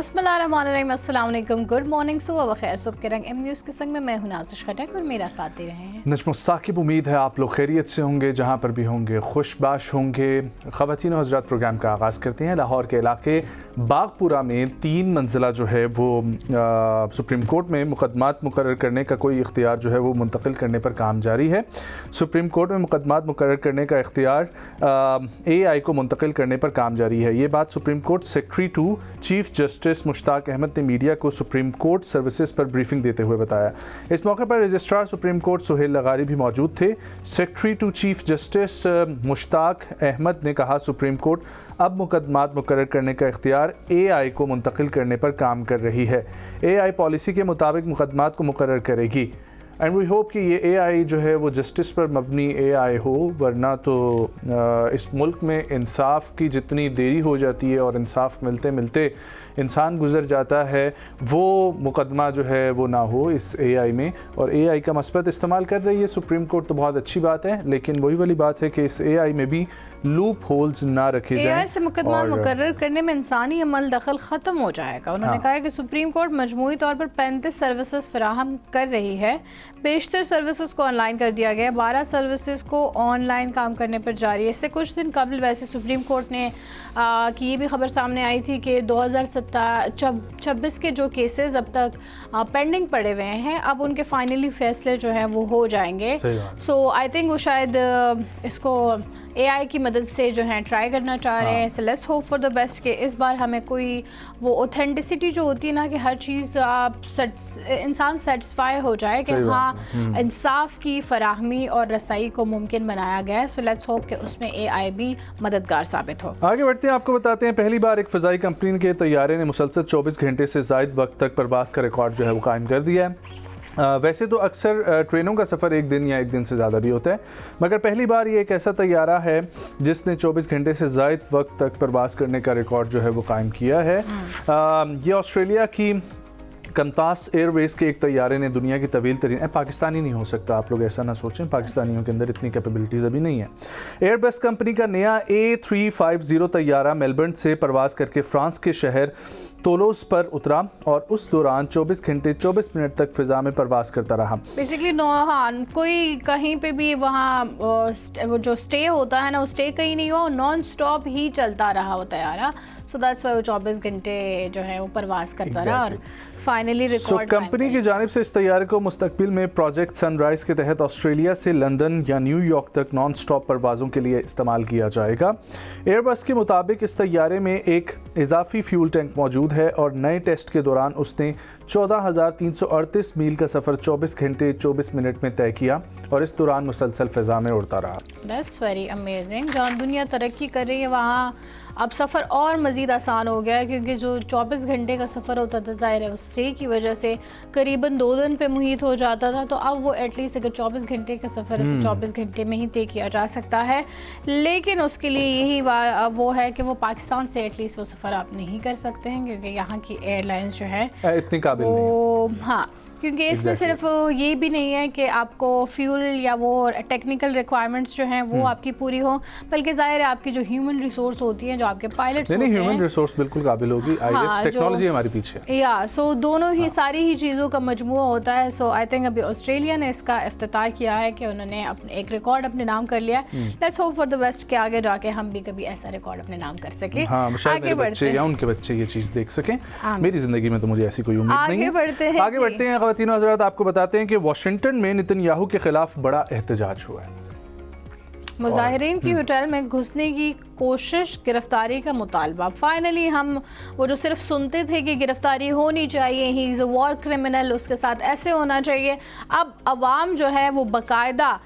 बिस्मिल्लाहिर्रहमानिर्रहीम, अस्सलाम वालेकुम, गुड मॉर्निंग, सुबह बखैर। सुबह के रंग एम न्यूज़ के संग में मैं हूं नाज़िश खटक और मेरा साथ दे रहे हैं नजम साकिब। उम्मीद है आप लोग खैरियत से होंगे, जहाँ पर भी होंगे खुशबाश होंगे। ख़वातीन और हज़रात, प्रोग्राम का आगाज़ करते हैं। लाहौर के इलाके बागपुरा में 3 मंजिला जो है वो सुप्रीम कोर्ट में मुकदमात मुकर्रर करने का कोई इख्तियार जो है वो मुंतकिल करने पर काम जारी है। सुप्रीम कोर्ट में मुकदमात मुकर्रर करने का इख्तियार AI को मुंतकिल करने पर काम जारी है। ये बात Supreme Court secretary to chief justice Mushtaq Ahmed ने मीडिया को सुप्रीम कोर्ट सर्विसेज पर ब्रीफिंग देते हुए बताया। इस मौके पर registrar Supreme Court Suhail Lagari भी मौजूद थे। Secretary to chief justice Mushtaq Ahmed ने कहा, सुप्रीम कोर्ट अब मुकदमात मुकर्रर करने का इख्तियार AI को मुंतकिल करने पर काम कर रही है। AI पॉलिसी के मुताबिक मुकदमात को मुकर्रर करेगी एंड वी होप कि ये AI जो है वो जस्टिस पर मबनी AI हो, वरना तो इस मुल्क में इंसाफ की जितनी देरी हो जाती है और इंसाफ मिलते मिलते इंसान गुजर जाता है, वो मुकदमा जो है वो ना हो इस AI में। और AI का मस्बत इस्तेमाल कर रही है सुप्रीम कोर्ट, तो बहुत अच्छी बात है, लेकिन वही वाली बात है कि इस AI में भी लूप होल्स ना रखे जाएं। AI से मुकदमा मुकर्रर करने में इंसानी अमल दखल ख़त्म हो जाएगा। उन्होंने कहा है कि सुप्रीम कोर्ट मजमूई तौर पर 35 सर्विसेज फराहम कर रही है। बेशतर सर्विसेज को ऑनलाइन कर दिया गया, 12 सर्विसेज को ऑनलाइन काम करने पर जारी है। इससे कुछ दिन कबल वैसे सुप्रीम कोर्ट ने की ये भी खबर सामने आई थी कि 2026 के जो केसेस अब तक पेंडिंग पड़े हुए हैं, अब उनके फाइनली फैसले जो हैं वो हो जाएंगे। सो आई थिंक वो शायद इसको AI की मदद से जो है ट्राई करना चाह रहे हैं। So let's hope for the best कि इस बार हमें कोई वो ऑथेंटिसिटी जो होती है ना, कि हर चीज़ आप इंसान सेटिस्फाई हो जाए कि हाँ इंसाफ की फराहमी और रसाई को मुमकिन बनाया गया है। सो लेट्स होप कि उसमें AI भी मददगार साबित हो। आगे बढ़ते हैं, आपको बताते हैं पहली बार एक फ़ज़ाई कंपनी के तैयारे ने मुसलसल 24 घंटे से ज़ायद वक्त तक परवाज़ का रिकॉर्ड जो है वो कायम कर दिया है। वैसे तो अक्सर ट्रेनों का सफ़र एक दिन या एक दिन से ज़्यादा भी होता है, मगर पहली बार ये एक ऐसा तैयारा है जिसने 24 घंटे से ज़ायद वक्त तक परवाज़ करने का रिकॉर्ड जो है वो कायम किया है। ये ऑस्ट्रेलिया की कमतास एयरवेज़ के एक तैयारे ने दुनिया की तवील तरीन, पाकिस्तानी नहीं हो सकता, आप लोग ऐसा ना सोचें, पाकिस्तानियों के अंदर इतनी कैपेबिलिटीज़ अभी नहीं है। एयरबस कंपनी का नया A350 तैयारा मेलबर्न से परवाज़ करके फ्रांस के शहर तोलोस पर उतरा और उस दौरान 24 घंटे 24 मिनट तक फ़िज़ा में परवाज़ करता रहा। बेसिकली कोई कहीं पे भी वहाँ वो जो स्टे होता है ना, वो स्टे कहीं नहीं हो, नॉन स्टॉप ही चलता रहा वो तैयारा। सो दैट्स व्हाई वो 24 घंटे जो है वो परवाज़ करता रहा और फाइनली रिकॉर्ड। कंपनी की जानिब से इस तैयारे को मुस्तकबिल में प्रोजेक्ट सनराइज के तहत ऑस्ट्रेलिया से लंदन या न्यूयॉर्क तक नॉन स्टॉप परवाज़ों के लिए इस्तेमाल किया जाएगा। एयरबस के मुताबिक इस तैयारे में एक इजाफी फ्यूल टैंक मौजूद है और नए टेस्ट के दौरान उसने 14,338 मील का सफ़र 24 घंटे 24 मिनट में तय किया और इस दौरान मुसलसल फ़िज़ा में उड़ता रहा। That's very amazing. जहाँ दुनिया तरक्की कर रही है वहाँ अब सफ़र और मज़ीद आसान हो गया है, क्योंकि जो 24 घंटे का सफ़र होता था, ज़ाहिर है उस स्टे की वजह से करीबन 2 दिन पे मुहित हो जाता था। तो अब वो एटलीस्ट अगर 24 घंटे का सफ़र है तो 24 घंटे में ही तय किया जा सकता है। लेकिन उसके लिए यही वो है कि वो पाकिस्तान से एटलीस्ट वो सफ़र आप नहीं कर सकते हैं, क्योंकि यहाँ की एयरलाइंस जो है इतनी काबिल नहीं। हाँ, क्योंकि इसमें सिर्फ ये भी नहीं है कि आपको फ्यूल या वो टेक्निकल रिक्वायरमेंट्स जो हैं वो आपकी पूरी हो, बल्कि ज़ाहिर है आपकी जो ह्यूमन रिसोर्स होती हैं, जो आपके पायलट्स होते हैं, ह्यूमन रिसोर्स बिल्कुल काबिल होगी। टेक्नोलॉजी हमारे पीछे या सो दोनों ही सारी ही चीज़ों का मजमुआ होता है। सो आई थिंक अभी ऑस्ट्रेलिया ने इसका इफ्तिताह किया है कि उन्होंने अपने एक रिकॉर्ड अपने नाम कर लिया। Let's hope for the best कि आगे जाके हम भी कभी ऐसा रिकॉर्ड अपने नाम कर सकें। आगे बढ़ते हैं या उनके बच्चे ये चीज़ देख सकें। मेरी ज़िंदगी में तो मुझे ऐसी कोई उम्मीद नहीं है। आगे बढ़ते हैं ख़वातीन और हज़रात, आपको बताते हैं कि वाशिंगटन में नेतन्याहू के खिलाफ बड़ा एहतजाज हुआ है। मुजाहिरीन की होटल में घुसने की कोशिश, गिरफ्तारी का मुतालबा। फाइनली हम वो जो सिर्फ सुनते थे कि गिरफ्तारी होनी चाहिए, he is a war criminal, उसके साथ ऐसे होना चाहिए, अब अवाम जो है वो बाकायदा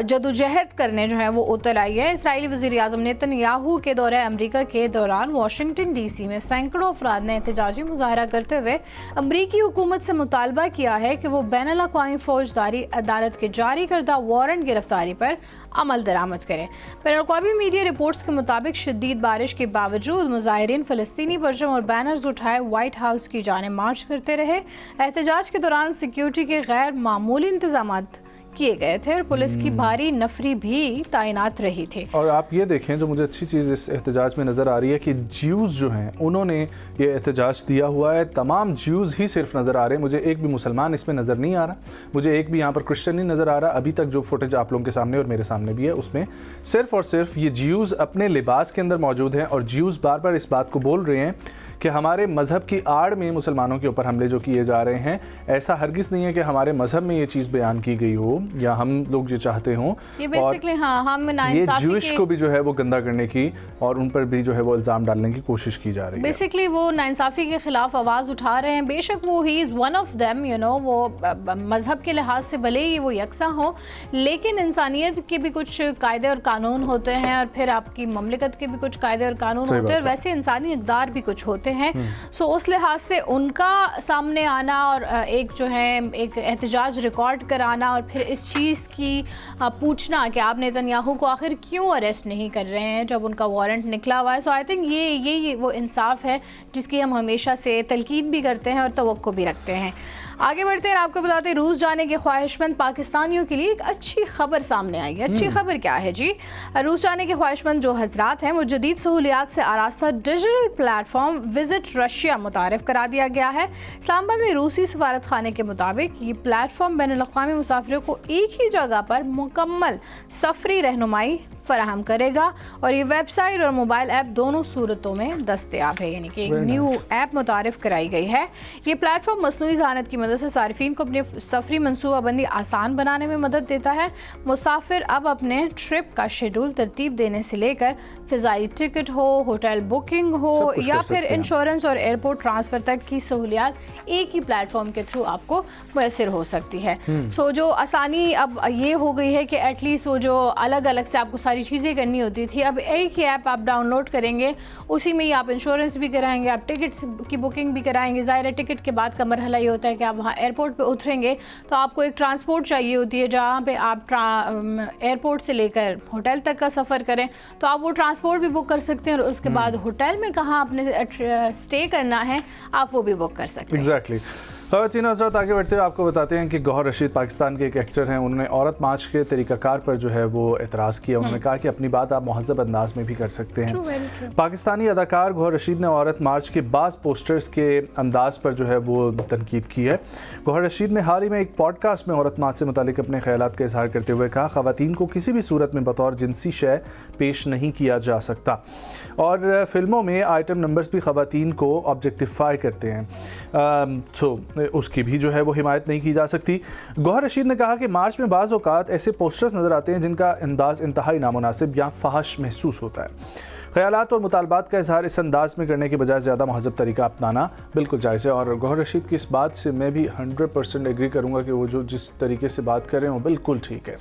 जदोजहद करने जो है वो उतर आई है। इसराइली वज़ीर आज़म नेतन्याहू के दौरे अमरीका के दौरान वाशिंगटन DC में सैकड़ों अफराद ने एहतजाजी मुजाहरा करते हुए अमरीकी हुकूमत से मुतालबा किया है कि वो बैनुल-अक़वामी फ़ौजदारी अदालत के जारी करदा वारंट गिरफ्तारी पर अमल दरामद करें। बैनुल-अक़वामी मीडिया रिपोर्ट्स के मुताबिक शदीद बारिश के बावजूद मुजाहिरीन फ़लस्तीनी परचम और बैनर्स उठाए व्हाइट हाउस की जानिब मार्च करते रहे। एहतजाज के दौरान सिक्योरिटी के गैर मामूली इंतजामात किए गए थे और पुलिस की भारी नफरी भी तैनात रही थी। और आप ये देखें, जो मुझे अच्छी चीज़ इस एहतजाज में नज़र आ रही है कि ज्यूज़ जो हैं उन्होंने ये एहतजाज दिया हुआ है। तमाम ज्यूज़ ही सिर्फ नज़र आ रहे हैं, मुझे एक भी मुसलमान इसमें नज़र नहीं आ रहा, मुझे एक भी यहाँ पर क्रिश्चियन नहीं नज़र आ रहा। अभी तक जो फुटेज आप लोगों के सामने और मेरे सामने भी है उसमें सिर्फ और सिर्फ ये ज्यूज़ अपने लिबास के अंदर मौजूद हैं और ज्यूज़ बार बार इस बात को बोल रहे हैं कि हमारे मज़हब की आड़ में मुसलमानों के ऊपर हमले जो किए जा रहे हैं, ऐसा हरगिज़ नहीं है कि हमारे मज़हब में ये चीज़ बयान की गई हो या हम लोग ये चाहते हों। ये बेसिकली हम ये ज्यूइश को भी जो है वो गंदा करने की और उन पर भी जो है वो इल्ज़ाम डालने की कोशिश की जा रही है। बेसिकली वो नाइंसाफ़ी के ख़िलाफ़ आवाज़ उठा रहे हैं। बेशक वो he is one of them, you know, वो मज़हब के लिहाज से भले ही वो यकसा हो, लेकिन इंसानियत के भी कुछ कायदे और कानून होते हैं और फिर आपकी ममलिकत के भी कुछ कायदे और कानून होते हैं और वैसे इंसानी इक़दार भी कुछ होते हैं। सो उस लिहाज से उनका सामने आना और एक जो है एक एहतजाज रिकॉर्ड कराना और फिर इस चीज़ की पूछना कि आप नेतन्याहू को आखिर क्यों अरेस्ट नहीं कर रहे हैं जब उनका वारंट निकला हुआ है। सो आई थिंक ये वो इंसाफ है जिसकी हम हमेशा से तलकीन भी करते हैं और तवक्को भी रखते हैं। आगे बढ़ते हैं, आपको बताते हैं रूस जाने के ख्वाहिशमंद पाकिस्तानियों के लिए एक अच्छी खबर सामने आई है। अच्छी खबर क्या है जी? रूस जाने के ख्वाहिशमंद जो हजरात हैं वो जदीद सहूलियात से आरास्ता डिजिटल प्लेटफॉर्म विजिट रशिया मुतारिफ करा दिया गया है। इस्लामाबाद में रूसी सफारत खाने के मुताबिक ये प्लेटफॉर्म बैनुल-अक़वामी मुसाफिरों को एक ही जगह पर मुकम्मल सफरी रहनुमाई फराहम करेगा और ये वेबसाइट और मोबाइल ऐप दोनों सूरतों में दस्तयाब है, यानी कि एक न्यू ऐप मुतारिफ कराई गई है। ये प्लेटफॉर्म मसनूई ज़हानत की मदद से सारिफीन को अपनी सफरी मनसूबाबंदी आसान बनाने में मदद देता है। मुसाफिर अब अपने ट्रिप का शेड्यूल तरतीब देने से लेकर फ़िज़ाई टिकट हो, होटल बुकिंग हो या फिर इंश्योरेंस और एयरपोर्ट ट्रांसफ़र तक की सहूलियात एक ही प्लेटफॉर्म के थ्रू आपको मैसर हो सकती है। सो जो आसानी अब ये हो गई है कि एटलीस्ट वो जो अलग अलग से आपको सारी चीज़ें करनी होती थी, अब एक ही ऐप आप डाउनलोड करेंगे, उसी में ही आप इंश्योरेंस भी कराएंगे, आप टिकट्स की बुकिंग भी कराएंगे। ज़ाहिर है टिकट के बाद का मरहला ये होता है कि आप वहाँ एयरपोर्ट पे उतरेंगे तो आपको एक ट्रांसपोर्ट चाहिए होती है जहाँ पे आप एयरपोर्ट से लेकर होटल तक का सफ़र करें, तो आप वो ट्रांसपोर्ट भी बुक कर सकते हैं और उसके बाद होटल में कहाँ आपने स्टे करना है आप वो भी बुक कर सकते हैं। एग्जैक्टली। ख़वातीन हज़रात, आगे बढ़ते हुए आपको बताते हैं कि गौहर रशीद पाकिस्तान के एक एक्टर हैं। उन्होंने औरत मार्च के तरीक़ाकार पर जो है वो एतराज़ किया। उन्होंने कहा कि अपनी बात आप महज़ब अंदाज में भी कर सकते हैं। पाकिस्तानी अदाकार गौहर रशीद ने औरत मार्च के बाज़ पोस्टर्स के अंदाज पर जो है वो तनकीद की है। गौहर रशीद ने हाल ही में एक पॉडकास्ट में औरत मार्च से मुतालिक अपने ख़यालात का इज़हार करते हुए कहा, ख़वातीन को किसी भी सूरत में बतौर जिनसी शय पेश नहीं किया जा सकता और फिल्मों में आइटम नंबर्स भी ख़वातीन को ऑब्जेक्टिफाई करते हैं, उसकी भी जो है वो हिमायत नहीं की जा सकती। गौहर रशीद ने कहा कि मार्च में बाज़ औक़ात ऐसे पोस्टर्स नज़र आते हैं जिनका अंदाज़ इंतहाई नामुनासिब या फहश महसूस होता है। ख़यालात और मुतालबात का इज़हार इस अंदाज़ में करने के बजाय ज़्यादा महज़ब तरीका अपनाना बिल्कुल जायज़ है और गौहर रशीद की इस बात से मैं भी 100% एग्री करूँगा कि वो जो जिस तरीके से बात कर रहे हैं वो बिल्कुल ठीक है।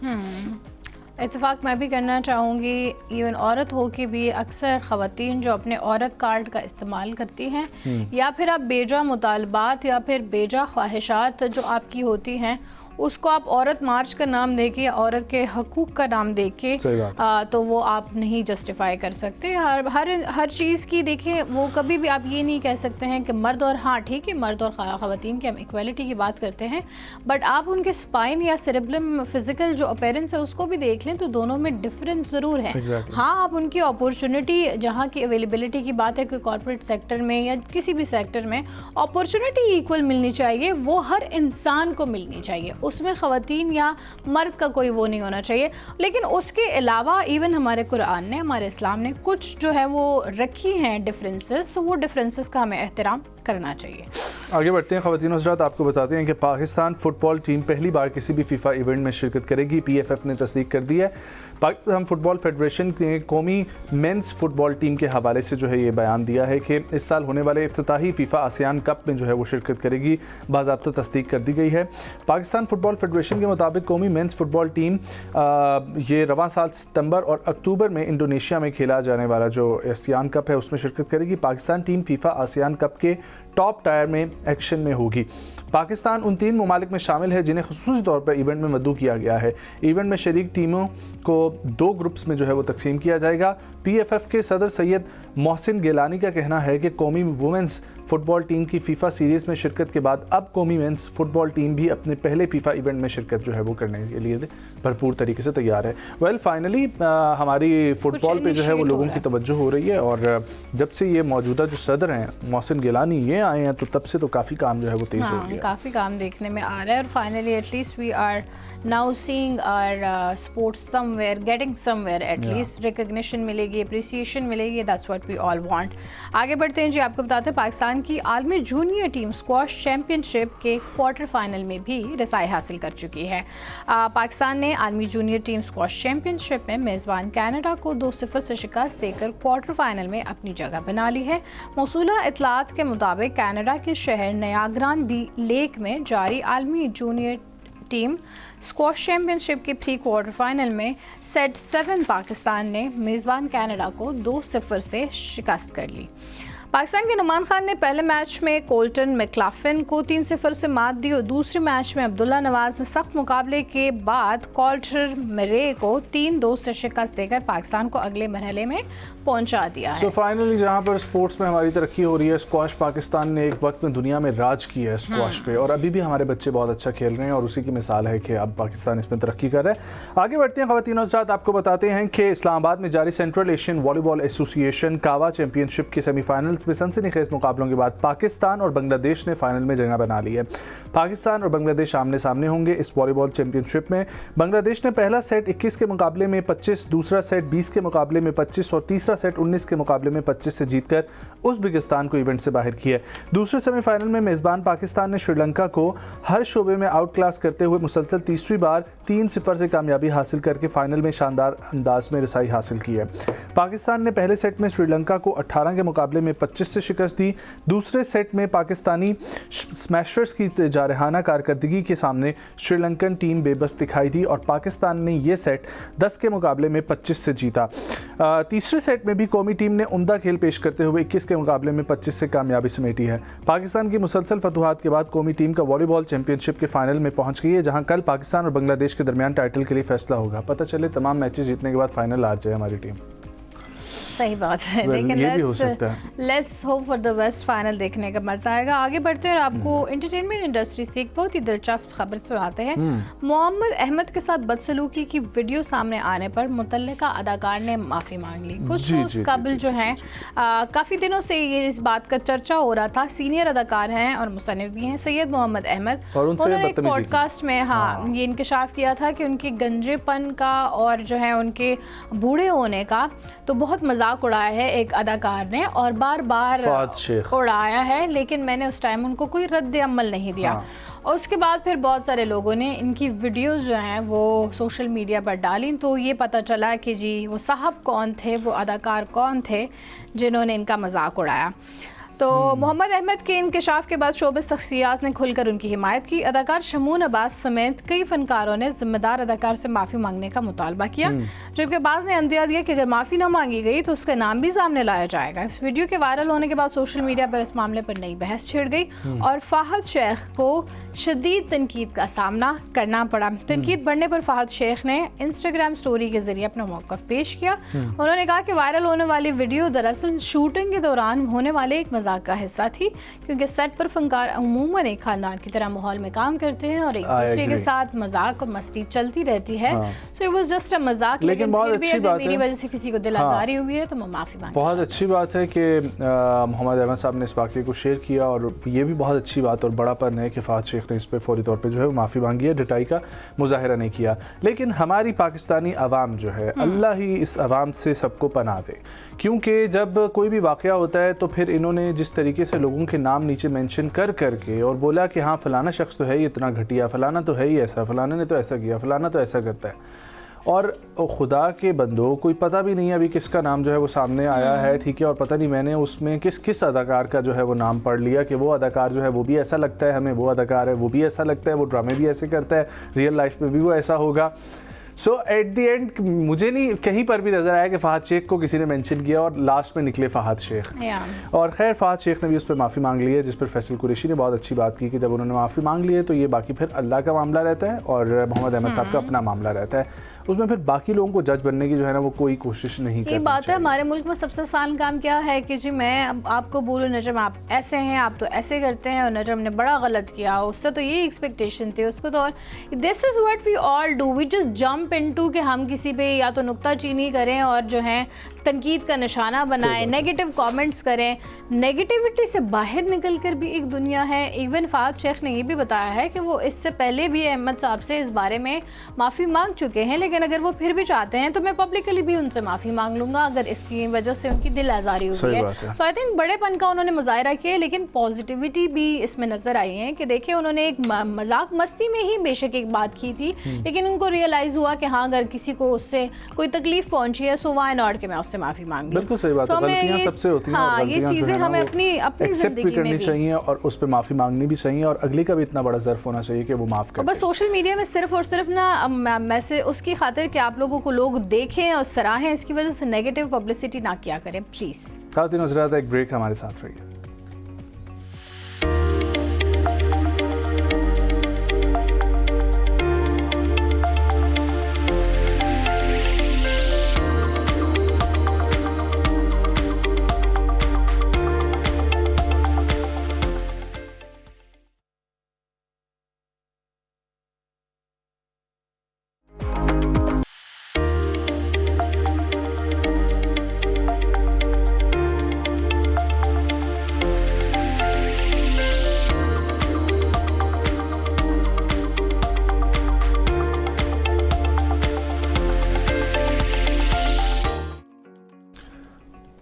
इत्तेफाक मैं भी करना चाहूँगी। इवन औरत हो के भी अक्सर ख़वातीन जो अपने औरत कार्ड का इस्तेमाल करती हैं या फिर आप बेजा मुतालबात या फिर बेजा ख्वाहिशात जो आपकी होती हैं उसको आप औरत मार्च का नाम दे के, औरत के हकूक़ का नाम दे के तो वो आप नहीं जस्टिफाई कर सकते। हर चीज़ की देखें, वो कभी भी आप ये नहीं कह सकते हैं कि मर्द और, हाँ ठीक है मर्द और ख़वातीन की हम इक्वलिटी की बात करते हैं, बट आप उनके स्पाइन या सेरेब्रम फिज़िकल जो अपीयरेंस है उसको भी देख लें तो दोनों में डिफरेंस ज़रूर है। हाँ, आप उनकी अपॉर्चुनिटी जहाँ की अवेलेबिलिटी की बात है कि कॉर्पोरेट सेक्टर में या किसी भी सेक्टर में अपॉर्चुनिटी इक्वल मिलनी चाहिए, वो हर इंसान को मिलनी चाहिए, उसमें ख़वातीन या मर्द का कोई वो नहीं होना चाहिए। लेकिन उसके अलावा इवन हमारे कुरान ने, हमारे इस्लाम ने कुछ जो है वो रखी हैं डिफरेंसेस, तो वो डिफरेंसेस का हमें एहतराम करना चाहिए। आगे बढ़ते हैं ख़वातीन हज़रात, आपको बताते हैं कि पाकिस्तान फ़ुटबॉल टीम पहली बार किसी भी फीफा इवेंट में शिरकत करेगी। PFF ने तस्दीक कर दी है। पाकिस्तान फ़ुटबॉल फेडरेशन ने कौमी मेंस फ़ुटबॉल टीम के हवाले से जो है ये बयान दिया है कि इस साल होने वाले इफ्तिताही फीफा आसियान कप में जो है वो शिरकत करेगी। बाज़ाब्ता तस्दीक कर दी गई है। पाकिस्तान फ़ुटबॉल फेडरेशन के मुताबिक कौमी मेंस फ़ुटबॉल टीम ये रवां साल सितंबर और अक्टूबर में इंडोनेशिया में खेला जाने वाला जो आसियान कप है उसमें शिरकत करेगी। Pakistan team FIFA ASEAN cup के टॉप टायर में एक्शन में होगी। पाकिस्तान उन 3 ममालिक में शामिल है जिन्हें खुसूसी तौर पर इवेंट में मद्दू किया गया है। इवेंट में शरीक टीमों को 2 ग्रुप्स में जो है वो तकसीम किया जाएगा। PFF के सदर सैयद मोहसिन गिलानी का कहना है कि कौमी वुमेंस फुटबॉल टीम की फीफा सीरीज़ में शिरकत के बाद अब कौमी मेंस फुटबॉल टीम भी अपने पहले फीफा इवेंट में शिरकत जो है वो करने के लिए भरपूर तरीके से तैयार है। वेल फाइनली हमारी फुटबॉल पे जो है वो लोगों की तवज्जो हो रही है, और जब से ये मौजूदा जो सदर हैं मोहसिन गिलानी ये आए हैं तो तब से तो काफ़ी काम जो है वो तेज़ हो गया, काफ़ी काम देखने में आ रहा है। और finally at least we are now seeing our sports somewhere getting somewhere, at least recognition मिलेगी, अप्रिसिएशन मिलेगी, that's what we all want. आगे बढ़ते हैं जी, आपको बताते हैं पाकिस्तान की आलमी जूनियर टीम स्क्वॉश चैंपियनशिप के क्वार्टर फाइनल में भी रसाई हासिल कर चुकी है। पाकिस्तान ने आलमी जूनियर टीम स्क्वॉश चैंपियनशिप में मेज़बान कनाडा को 2-0 से शिकस्त देकर क्वार्टर फाइनल में अपनी जगह बना ली है। मौसूला इतलात के मुताबिक कनाडा के शहर नयाग्रा लेक में जारी आलमी जूनियर टीम स्क्वॉश चैंपियनशिप के प्री क्वार्टर फाइनल में सेट 7 पाकिस्तान ने मेज़बान कनाडा को 2-0 से शिकस्त कर ली। पाकिस्तान के नुमान खान ने पहले मैच में कोल्टन मैक्लाफिन को 3-0 से मात दी और दूसरे मैच में अब्दुल्ला नवाज ने सख्त मुकाबले के बाद कॉल्टर मरे को 3-2 से शिकस्त देकर पाकिस्तान को अगले मरहले में पहुंचा दिया है। सो फाइनली जहां पर स्पोर्ट्स में हमारी तरक्की हो रही है, स्क्वॉश पाकिस्तान ने एक वक्त में दुनिया में राज किया है स्क्वॉश पे, और अभी भी हमारे बच्चे बहुत अच्छा खेल रहे हैं और उसी की मिसाल है कि अब पाकिस्तान इसमें तरक्की कर रहा है। आगे बढ़ते हैं ख़वातीन और हज़रात, आपको बताते हैं कि इस्लामाबाद में जारी सेंट्रल एशियन वॉलीबॉल एसोसिएशन कावा चैंपियनशिप के सेमीफाइनल्स में सनसनीखेज मुकाबलों के बाद पाकिस्तान और बांग्लादेश ने फाइनल में जगह बना ली है। पाकिस्तान और बांग्लादेश आमने सामने होंगे इस वॉलीबॉल चैंपियनशिप में। बांग्लादेश ने पहला सेट 21 के मुकाबले में 25, दूसरा सेट 20 के मुकाबले में 25 और तीसरा सेट 19 के मुकाबले में 25 से जीतकर उज़्बेकिस्तान को इवेंट से बाहर किया। दूसरे सेमीफाइनल में मेज़बान पाकिस्तान ने श्रीलंका को हर शोबे में आउट क्लास करते हुए मुसलसल तीसरी बार 3-0 से कामयाबी हासिल करके फाइनल में शानदार अंदाज में रसाई हासिल की है। पाकिस्तान ने पहले सेट में श्रीलंका को 18 के मुकाबले में 25 से शिकस्त दी। दूसरे सेट में पाकिस्तानी स्मैशर्स की जारहाना कारकर्दगी के सामने श्रीलंकन टीम बेबस दिखाई दी और पाकिस्तान ने यह सेट 10 के मुकाबले में 25 से जीता। तीसरे सेट में भी कौमी टीम ने उम्दा खेल पेश करते हुए 21 के मुकाबले में 25 से कामयाबी समेटी है। पाकिस्तान की मुसलसल फतुहात के बाद कौमी टीम का वॉलीबॉल चैंपियनशिप के फाइनल में पहुंच गई है, जहां कल पाकिस्तान और बांग्लादेश के दरमियान टाइटल के लिए फैसला होगा। पता चले तमाम मैचेस जीतने के बाद फाइनल आ जाए हमारी टीम। सही बात है, लेकिन let's hope for the best. Final देखने का मजा आएगा। आगे बढ़ते हैं और आपको एंटरटेनमेंट इंडस्ट्री से एक बहुत ही दिलचस्प खबर सुनाते हैं। मोहम्मद अहमद के साथ बदसलूकी की वीडियो सामने आने पर मुतल्लिका अदाकार ने माफ़ी मांग ली। कुछ रोज कबल जो हैं काफ़ी दिनों से ये इस बात का चर्चा हो रहा था। सीनियर अदाकार हैं और मुसन्निफ भी हैं सैयद मोहम्मद अहमद, उन्होंने एक पॉडकास्ट में ये इंकशाफ किया था कि उनके गंजेपन का और जो है उनके बूढ़े होने का तो बहुत मजाक उड़ाया है एक अदाकार ने और बार बार उड़ाया है, लेकिन मैंने उस टाइम उनको कोई रद्द अमल नहीं दिया। और उसके बाद फिर बहुत सारे लोगों ने इनकी वीडियोस जो हैं वो सोशल मीडिया पर डाली, तो ये पता चला कि जी वो साहब कौन थे, वो अदाकार कौन थे जिन्होंने इनका मजाक उड़ाया। तो मोहम्मद अहमद के इंकशाफ के बाद शोबिस शख्सियात ने खुलकर उनकी हिमायत की। अदाकार शमून अब्बास समेत कई फनकारों ने जिम्मेदार अदाकार से माफ़ी मांगने का मुतालबा किया, जबकि बाज़ ने अंदिया दिया कि अगर माफ़ी ना मांगी गई तो उसका नाम भी सामने लाया जाएगा। इस वीडियो के वायरल होने के बाद सोशल मीडिया पर इस मामले पर नई बहस छिड़ गई और फ़ाहद शेख को शदीद तनकीद का सामना करना पड़ा। तनकीद बढ़ने पर फ़ाहद शेख ने इंस्टाग्राम स्टोरी के जरिए अपना मौक़िफ़ पेश किया। उन्होंने कहा कि वायरल होने वाली वीडियो दरअसल शूटिंग के दौरान होने वाले एक मजाक का हिस्सा थी, क्योंकि सेट पर फनकार अमूमन एक खानदान की तरह माहौल में काम करते हैं और एक दूसरे के साथ मजाक और मस्ती चलती रहती है। So it was just a मजाक, लेकिन बहुत अच्छी बात है मेरी वजह से किसी को दिल आज़ारी हुई है तो मैं माफ़ी मांगता हूं। बहुत अच्छी बात है कि मोहम्मद अहमद साहब ने इस वाक़े को शेयर किया और ये भी बहुत अच्छी बात और बड़ापन है कि फ़ाहद शेख ने इस पर फौरी तौर पर जो है माफ़ी मांगी है, ढिठाई का मुजाहिरा नहीं किया। लेकिन हमारी पाकिस्तानी अवाम जो है, अल्लाह ही इस अवाम से सबको पनाह दे, क्योंकि जब कोई भी वाक़या होता है तो फिर इन्होंने जिस तरीके से लोगों के नाम नीचे मेंशन कर करके और बोला कि हाँ फ़लाना शख्स तो है ही इतना घटिया, फ़लाना तो है ही ऐसा, फ़लाना ने तो ऐसा किया, फ़लाना तो ऐसा करता है। और खुदा के बंदो, कोई पता भी नहीं है अभी किसका नाम जो है वो सामने आया है, ठीक है, और पता नहीं मैंने उसमें किस अदाकार का जो है वो नाम पढ़ लिया कि वो अदाकार जो है वो भी ऐसा लगता है हमें, वो अदाकार है वो भी ऐसा लगता है, वो ड्रामे भी ऐसे करता है, रियल लाइफ में भी वो ऐसा होगा। सो एट दी एंड मुझे नहीं कहीं पर भी नज़र आया कि फ़ाहद शेख को किसी ने मेंशन किया और लास्ट में निकले फ़ाहद शेख। और खैर फ़ाहद शेख ने भी उस पर माफ़ी मांग ली है, जिस पर फैसल कुरैशी ने बहुत अच्छी बात की कि जब उन्होंने माफ़ी मांग ली है तो ये बाकी फिर अल्लाह का मामला रहता है और मोहम्मद अहमद साहब का अपना मामला रहता है। उसमें फिर बाकी लोगों को जज बनने की जो है ना वो कोई कोशिश नहीं करनी चाहिए। ये बात है, हमारे मुल्क में सबसे आसान काम क्या है कि जी मैं अब आपको बोलूँ नजम आप ऐसे हैं, आप तो ऐसे करते हैं, और नजम ने बड़ा गलत किया, उससे तो ये एक्सपेक्टेशन थी, उसको तो। और this is what we all do, we just jump into कि हम किसी पे या तो नुक्ताचीनी करें और जो है तनकीद का निशाना बनाएं, नेगेटिव कमेंट्स करें। नेगेटिविटी से बाहर निकल कर भी एक दुनिया है। इवन फाद शेख ने ये भी बताया है कि वो इससे पहले भी अहमद साहब से इस बारे में माफ़ी मांग चुके हैं, लेकिन अगर वो फिर भी चाहते हैं तो मैं पब्लिकली भी उनसे माफ़ी मांग लूँगा अगर इसकी वजह से उनकी दिल आज़ारी हुई है। तो आई थिंक बड़ेपन का उन्होंने मुजाहरा किया, लेकिन पॉजिटिविटी भी इसमें नज़र आई है कि देखिए उन्होंने एक मजाक मस्ती में ही बेशक एक बात की थी, लेकिन उनको रियलाइज़ हुआ कि हाँ अगर किसी को उससे कोई तकलीफ पहुंची है सो व्हाई नॉट कि मैं उससे माफ़ी मांग लूं। बिल्कुल सही बात है, गलतियां सबसे होती हैं। हाँ, ये चीज़ें हमें अपनी एक्सेप्ट भी करनी चाहिए और उस पर माफ़ी मांगनी भी चाहिए, और अगले का भी इतना बड़ा ज़र्फ होना चाहिए कि वो माफ़ करे। बस सोशल मीडिया में सिर्फ और सिर्फ ना मैसेज उसकी खातिर कि आप लोगों को लोग देखें और सराहें, इसकी वजह से नेगेटिव पब्लिसिटी ना किया करें प्लीज़। खातिन हज़रात, एक ब्रेक, हमारे साथ रहिए।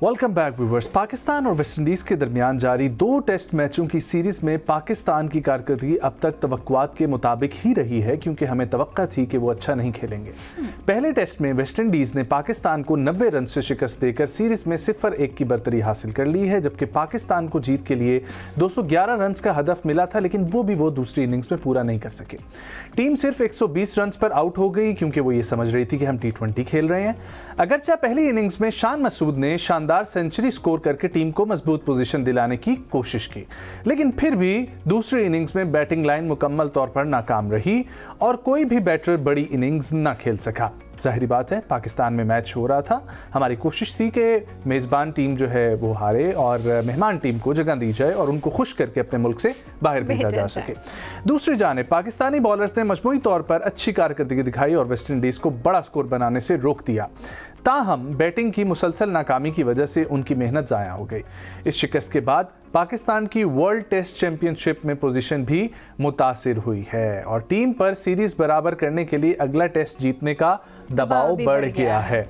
Welcome back viewers. पाकिस्तान और वेस्ट इंडीज़ के दरमियान जारी 2 टेस्ट मैचों की सीरीज़ में पाकिस्तान की कारकर्दगी अब तक तवक्कुआत के मुताबिक ही रही है, क्योंकि हमें तवक्का थी कि वो अच्छा नहीं खेलेंगे। पहले टेस्ट में वेस्ट इंडीज़ ने पाकिस्तान को 90 रन से शिकस्त देकर सीरीज़ में 0-1 की बरतरी हासिल कर ली है, जबकि पाकिस्तान को जीत के लिए 211 रन का हदफ मिला था, लेकिन वो दूसरी इनिंग्स में पूरा नहीं कर सके। टीम सिर्फ 120 रन पर आउट हो गई, क्योंकि वो ये समझ रही थी कि हम T20 खेल रहे हैं। अगरचे पहली इनिंग्स में शान मसूद ने शानदार सेंचुरी स्कोर करके टीम को मजबूत पोजीशन दिलाने की कोशिश की, लेकिन फिर भी दूसरी इनिंग्स में बैटिंग लाइन मुकम्मल तौर पर नाकाम रही और कोई भी बैटर बड़ी इनिंग्स न खेल सका। जाहिर बात है, पाकिस्तान में मैच हो रहा था, हमारी कोशिश थी कि मेज़बान टीम जो है वो हारे और मेहमान टीम को जगह दी जाए और उनको खुश करके अपने मुल्क से बाहर भेजा जा सके। दूसरी जानिब पाकिस्तानी बॉलर्स ने मजमूई तौर पर अच्छी कारकर्दगी दिखाई और वेस्ट इंडीज़ को बड़ा स्कोर बनाने से रोक दिया। ताहम बैटिंग की मुसलसल नाकामी की वजह से उनकी मेहनत ज़ाया हो गई। इस शिकस्त के बाद पाकिस्तान की वर्ल्ड टेस्ट चैंपियनशिप में पोजीशन भी मुतासिर हुई है और टीम पर सीरीज़ बराबर करने के लिए अगला टेस्ट जीतने का दबाव बढ़ गया है,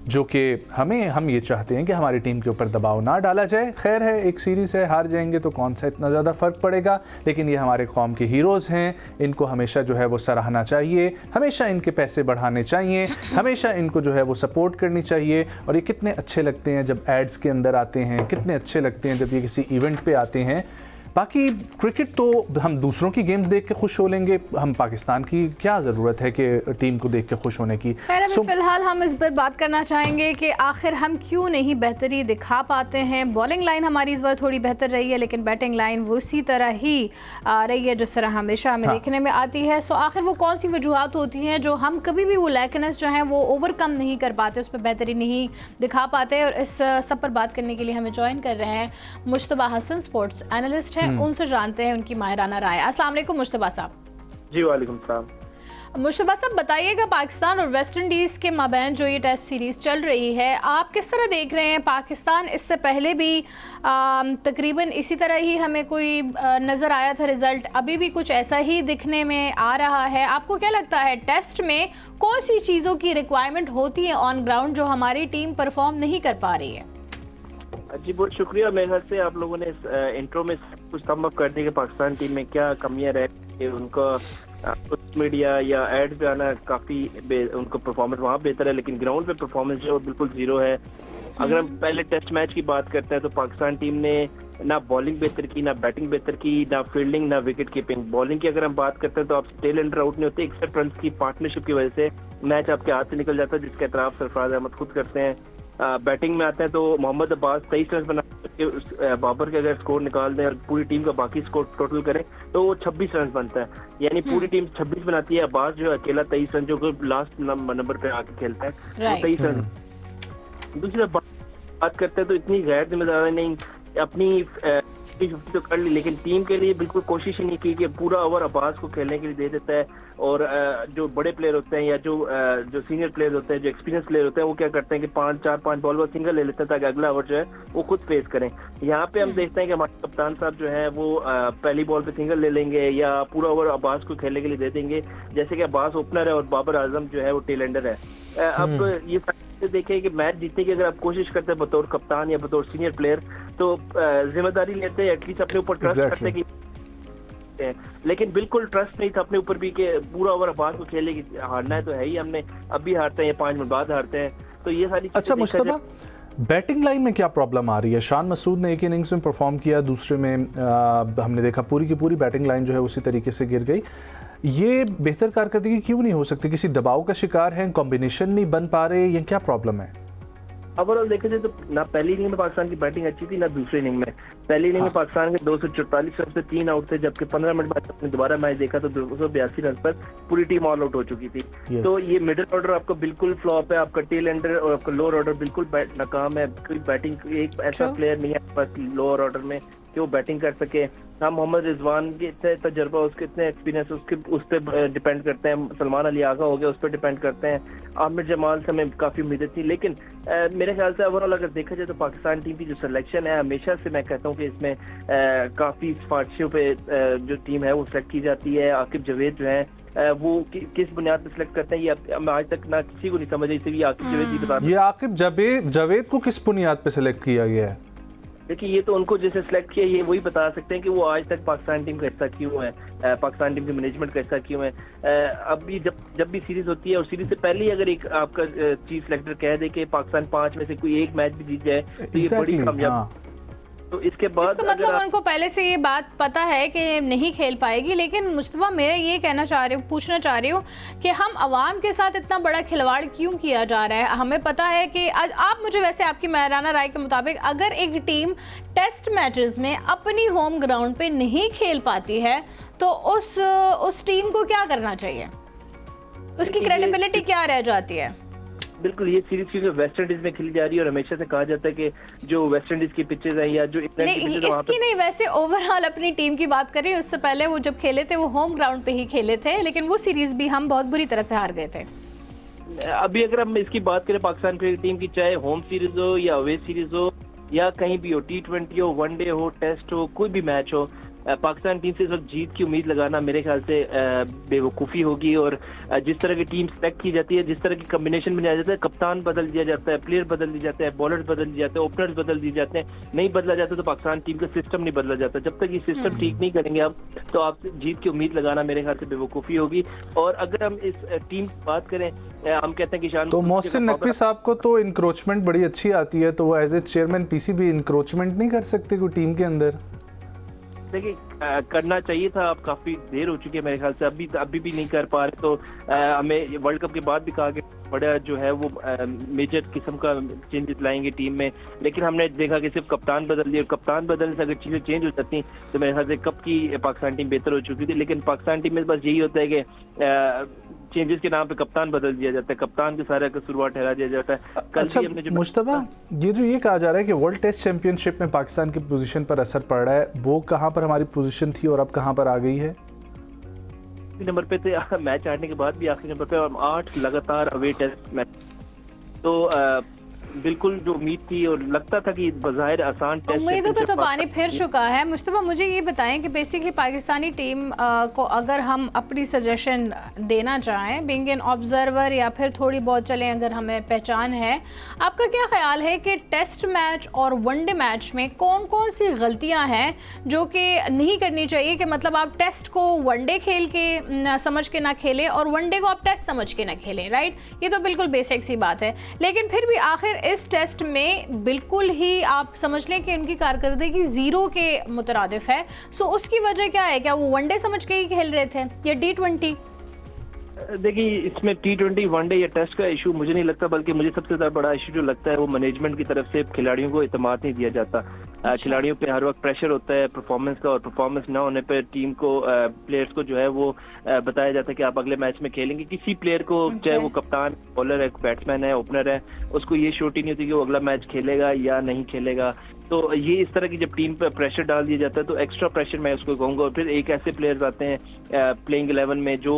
जो कि हम ये चाहते हैं कि हमारी टीम के ऊपर दबाव ना डाला जाए। खैर है, एक सीरीज़ है, हार जाएंगे तो कौन सा इतना ज़्यादा फ़र्क पड़ेगा, लेकिन ये हमारे कौम के हीरोज़ हैं, इनको हमेशा जो है वो सराहना चाहिए, हमेशा इनके पैसे बढ़ाने चाहिए, हमेशा इनको जो है वो सपोर्ट करनी चाहिए। और ये कितने अच्छे लगते हैं जब एड्स के अंदर आते हैं, कितने अच्छे लगते हैं जब ये किसी इवेंट पे आते हैं। बाकी क्रिकेट तो हम दूसरों की गेम्स देख के खुश हो लेंगे, हम पाकिस्तान की क्या ज़रूरत है कि टीम को देख के खुश होने की। फिलहाल हम इस पर बात करना चाहेंगे कि आखिर हम क्यों नहीं बेहतरी दिखा पाते हैं। बॉलिंग लाइन हमारी इस बार थोड़ी बेहतर रही है, लेकिन बैटिंग लाइन वो उसी तरह ही रही है जिस तरह हमेशा हमें देखने में आती है। सो आखिर वो कौन सी वजूहत होती हैं जो हम कभी भी वो लैकनेस जो है वो ओवरकम नहीं कर पाते, उस पर बेहतरी नहीं दिखा पाते। और इस सब पर बात करने के लिए हमें ज्वाइन कर रहे हैं मुश्तबा हसन, स्पोर्ट्स एनालिस्ट हैं, उनसे जानते हैं उनकी माहिराना राय। अस्सलाम वालेकुम मुश्तबा साहब। जी वालेकुम सलाम। मुश्तबा साहब बताइएगा, पाकिस्तान और वेस्ट इंडीज़ के माबैन जो ये टेस्ट सीरीज़ चल रही है, आप किस तरह देख रहे हैं? पाकिस्तान इससे पहले भी तकरीबन इसी तरह ही हमें कोई नज़र आया था रिज़ल्ट, अभी भी कुछ ऐसा ही दिखने में आ रहा है। आपको क्या लगता है टेस्ट में कौन सी चीज़ों की रिक्वायरमेंट होती है ऑन ग्राउंड जो हमारी टीम परफॉर्म नहीं कर पा रही है? जी बहुत शुक्रिया। मेरे ख्याल से आप लोगों ने इस इंट्रो में कुछ सम अप कर दिया कि पाकिस्तान टीम में क्या कमियां रह, उनका मीडिया या एड पे आना काफ़ी उनको परफॉर्मेंस वहाँ बेहतर है, लेकिन ग्राउंड पे परफॉर्मेंस जो बिल्कुल ज़ीरो है। अगर हम पहले टेस्ट मैच की बात करते हैं तो पाकिस्तान टीम ने ना बॉलिंग बेहतर की, ना बैटिंग बेहतर की, ना फील्डिंग, ना विकेट कीपिंग। बॉलिंग की अगर हम बात करते हैं तो आप टेल एंडर आउट नहीं होते, 61 रन की पार्टनरशिप की वजह से मैच आपके हाथ से निकल जाता है, जिसका एतराफ़ सरफराज अहमद खुद करते हैं। बैटिंग में आते हैं तो मोहम्मद अब्बास 23 रन बना के बाबर के अगर स्कोर निकाल दें और पूरी टीम का बाकी स्कोर टोटल करें तो वो 26 रन बनता है, यानी पूरी टीम 26 बनाती है, अब्बास जो अकेला 23 रन जो लास्ट नंबर पे आके खेलता है वो 23 रन। दूसरी बात करते हैं तो इतनी गैर जिम्मेदारी नहीं, अपनी 50-50 तो कर ली, लेकिन टीम के लिए बिल्कुल कोशिश ही नहीं की कि पूरा ओवर अब्बास को खेलने के लिए दे देता है। और जो बड़े प्लेयर होते हैं या जो सीनियर प्लेयर होते हैं, जो एक्सपीरियंस प्लेयर होते हैं, वो क्या करते हैं कि 4-5 बॉल पर सिंगल ले लेते हैं ताकि अगला ओवर जो है वो खुद फेस करें। यहाँ पे हम देखते हैं कि हमारे कप्तान साहब जो है वो पहली बॉल पे सिंगल ले लेंगे या पूरा ओवर अब्बास को खेलने के लिए दे देंगे, जैसे कि अब्बास ओपनर है और बाबर आजम जो है वो टेल एंडर है। अब ये देखें कि मैच जीतने की अगर आप कोशिश करते हैं बतौर कप्तान या बतौर सीनियर प्लेयर तो जिम्मेदारी लेते हैं, एटलीस्ट अपने ऊपर ट्रस्ट करते हैं, लेकिन बिल्कुल ट्रस्ट नहीं था अपने ऊपर भी कि पूरा ओवर अब्बास को खेले कि हारना है तो है ही, हमने अब भी हारते हैं 5 मिनट बाद हारते हैं, तो ये सारी। अच्छा मुश्तबा, बैटिंग लाइन में क्या प्रॉब्लम आ रही है? शान मसूद ने एक इनिंग्स में परफॉर्म किया, दूसरे में हमने देखा पूरी की पूरी बैटिंग लाइन जो है उसी तरीके से गिर गई। ये बेहतर कारकर्दगी क्यों नहीं हो सकती? किसी दबाव का शिकार है, कॉम्बिनेशन नहीं बन पा रहे, ये क्या प्रॉब्लम है? ओवरऑल देखे जाए तो ना पहली इनिंग में पाकिस्तान की बैटिंग अच्छी थी ना दूसरी इनिंग में। पहली इनिंग में पाकिस्तान के 244 रन से 3 आउट थे, जबकि 15 मिनट बाद अपने दोबारा मैच देखा तो 282 रन पर पूरी टीम ऑल आउट हो चुकी थी। तो ये मिडिल ऑर्डर आपका बिल्कुल फ्लॉप है, आपका टेल एंडर और आपका लोअर ऑर्डर बिल्कुल नाकाम है। कोई बैटिंग एक ऐसा प्लेयर नहीं है बस लोअर ऑर्डर में कि वो बैटिंग कर सके। हम मोहम्मद रिजवान के इतने तजर्बा, उसके इतने एक्सपीरियंस उस पर डिपेंड करते हैं, सलमान अली आगा हो गया उस पर डिपेंड करते हैं, आमिर जमाल से हमें काफ़ी उम्मीदें थी। लेकिन मेरे ख्याल से ओवरऑल अगर देखा जाए तो पाकिस्तान टीम की जो सिलेक्शन है, हमेशा से मैं कहता हूँ कि इसमें काफ़ी सिफारिशों पे जो टीम है वो सिलेक्ट की जाती है। आकिब जावेद जो है वो किस बुनियाद पर सिलेक्ट करते हैं ये मैं आज तक ना किसी को नहीं समझ, इसे भी आकिब जावेद ही बता। ये आकिब जावेद को किस बुनियाद पर सिलेक्ट किया गया है? देखिए ये तो उनको जैसे सिलेक्ट किया ये वही बता सकते हैं कि वो आज तक पाकिस्तान टीम का हिस्सा क्यों है, पाकिस्तान टीम के मैनेजमेंट का हिस्सा क्यों है। अब भी जब भी सीरीज होती है और सीरीज से पहले ही अगर एक आपका चीफ सिलेक्टर कह दे कि पाकिस्तान 5 में से कोई एक मैच भी जीत जाए तो ये बड़ी कामयाब। तो इसके बाद इसका मतलब उनको पहले से ये बात पता है कि नहीं खेल पाएगी। लेकिन मुस्तफा मैं ये पूछना चाह रही हूँ कि हम अवाम के साथ इतना बड़ा खिलवाड़ क्यों किया जा रहा है? हमें पता है कि आज आप मुझे वैसे आपकी महराना राय के मुताबिक अगर एक टीम टेस्ट मैचेस में अपनी होम ग्राउंड पे नहीं खेल पाती है तो उस टीम को क्या करना चाहिए? उसकी क्रेडिबिलिटी क्या रह जाती है? बिल्कुल ये सीरीज क्योंकि वेस्ट इंडीज में खेली जा रही है और हमेशा से कहा जाता है कि जो वेस्ट इंडीज की पिचेस हैं या जो इसकी नहीं वैसे ओवरऑल अपनी टीम की बात करें, उससे पहले वो जब खेले थे वो होम ग्राउंड पे ही खेले थे, लेकिन वो सीरीज भी हम बहुत बुरी तरह से हार गए थे। अभी अगर हम इसकी बात करें पाकिस्तान क्रिकेट टीम की, चाहे होम सीरीज हो या अवे सीरीज हो या कहीं भी हो, T20 हो, वनडे हो, टेस्ट हो, कोई भी मैच हो, पाकिस्तान टीम से इस वक्त जीत की उम्मीद लगाना मेरे ख्याल से बेवकूफ़ी होगी। और जिस तरह की टीम सेलेक्ट की जाती है, जिस तरह की कम्बिनेशन बनाया जाता है, कप्तान बदल दिया जाता है, प्लेयर बदल दिए जाते हैं, बॉलर्स बदल दिए जाते हैं, ओपनर्स बदल दिए जाते हैं, नहीं बदला जाता तो पाकिस्तान टीम का सिस्टम नहीं बदला जाता। जब तक ये सिस्टम ठीक नहीं करेंगे आप तो आप जीत की उम्मीद लगाना मेरे ख्याल से बेवकूफ़ी होगी। और अगर हम इस टीम की बात करें, हम कहते हैं कि शान तो मोहसिन नकवी साहब को तो इंक्रोचमेंट बड़ी अच्छी आती है, तो वो as a chairman PCB encroachment नहीं कर सकते कोई टीम के अंदर? देखिए करना चाहिए था, अब काफी देर हो चुकी है मेरे ख्याल से, अभी भी नहीं कर पा रहे। तो हमें वर्ल्ड कप के बाद भी कहा कि बड़ा जो है वो मेजर किस्म का चेंजेस लाएंगे टीम में, लेकिन हमने देखा कि सिर्फ कप्तान बदल दिया। कप्तान बदलने से अगर चीजें चेंज हो जाती तो मेरे ख्याल से कब की पाकिस्तान टीम बेहतर हो चुकी थी। लेकिन पाकिस्तान टीम में बस यही होता है कि चेंजेस के नाम पे कप्तान बदल दिया जाता है, कप्तान के सारा कसूरवार ठहरा दिया जाता है। अच्छा मुश्तबा, ये कहा जा रहा है कि वर्ल्ड टेस्ट चैंपियनशिप में पाकिस्तान की पोजीशन पर असर पड़ रहा है, वो कहाँ पर हमारी पोजीशन थी और अब कहाँ पर आ गई है? नंबर पे थे मैच हारने के बाद भी, आखिरी नंबर पे 8 लगातार अवे टेस्ट मैच। तो बिल्कुल जो उम्मीद थी और लगता था कि बज़ाहिर आसान टेस्ट, उम्मीदों पे तो पानी फिर चुका है। मुस्तफा मुझे ये बताएं कि बेसिकली पाकिस्तानी टीम को अगर हम अपनी सजेशन देना चाहें बीइंग एन ऑब्जर्वर या फिर थोड़ी बहुत चलें अगर हमें पहचान है, आपका क्या ख्याल है कि टेस्ट मैच और वनडे मैच में कौन कौन सी गलतियाँ हैं जो कि नहीं करनी चाहिए? कि मतलब आप टेस्ट को वनडे खेल के समझ के ना खेलें और वनडे को आप टेस्ट समझ के ना खेलें, राइट? ये तो बिल्कुल बेसिक सी बात है, लेकिन फिर भी आखिर इस टेस्ट में बिल्कुल ही आप समझ लें कि उनकी कारकर्दगी 0 के मुतरादिफ है। सो उसकी वजह क्या है? क्या वो वनडे समझ के ही खेल रहे थे या T20? देखिए, इसमें T20 वनडे या टेस्ट का इशू मुझे नहीं लगता, बल्कि मुझे सबसे ज्यादा बड़ा इशू जो लगता है वो मैनेजमेंट की तरफ से खिलाड़ियों को इत्मीनान नहीं दिया जाता। खिलाड़ियों पे हर वक्त प्रेशर होता है परफॉर्मेंस का, और परफॉर्मेंस ना होने पर टीम को प्लेयर्स को जो है वो बताया जाता है कि आप अगले मैच में खेलेंगे। किसी प्लेयर को, चाहे वो कप्तान, बॉलर है, बैट्समैन है, ओपनर है, उसको ये श्योरिटी नहीं होती कि वो अगला मैच खेलेगा या नहीं खेलेगा। तो ये इस तरह की जब टीम पर प्रेशर डाल दिया जाता है तो एक्स्ट्रा प्रेशर मैं उसको कहूंगा। और फिर एक ऐसे प्लेयर्स आते हैं प्लेइंग 11 में जो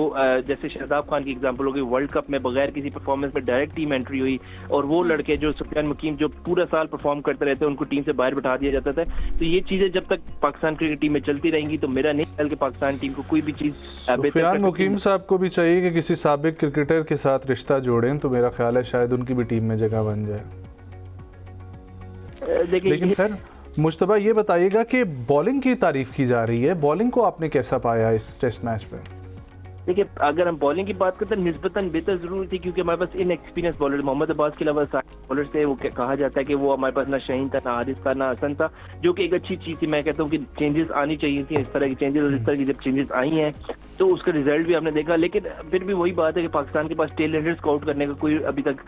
जैसे शहजाद खान की एग्जांपल होगी, वर्ल्ड कप में बगैर किसी परफॉर्मेंस में डायरेक्ट टीम एंट्री हुई, और वो लड़के जो सुफियान मुकीम जो पूरा साल परफॉर्म करते रहते हैं उनको टीम से बाहर बिठा दिया जाता था। तो ये चीजें जब तक पाकिस्तान क्रिकेट टीम में चलती रहेंगी तो मेरा नहीं ख्याल कि पाकिस्तान टीम को कोई भी चीज सुफियान मुकीम साहब को भी चाहिए कि किसी साबिक क्रिकेटर के साथ रिश्ता जोड़ें, तो मेरा ख्याल है शायद उनकी भी टीम में जगह बन जाए। लेकिन खैर मुश्तबा ये बताइएगा कि बॉलिंग की तारीफ की जा रही है, बॉलिंग को आपने कैसा पाया इस टेस्ट मैच में? देखिए, अगर हम बॉलिंग की बात करते हैं निस्बतन बेहतर जरूर थी, क्योंकि हमारे पास इनएक्सपीरियंस बॉलर मोहम्मद अब्बास के अलावा बॉलर थे। वो कहा जाता है कि वो हमारे पास ना शहीन था, ना हारिस था, ना हसन था, जो कि एक अच्छी चीज थी। मैं कहता हूँ कि चेंजेस आनी चाहिए थी, इस तरह की चेंजेस, और इस तरह की जब चेंजेस आई हैं तो उसका रिजल्ट भी हमने देखा। लेकिन फिर भी वही बात है कि पाकिस्तान के पास टेलेंटेड स्काउट करने का कोई अभी तक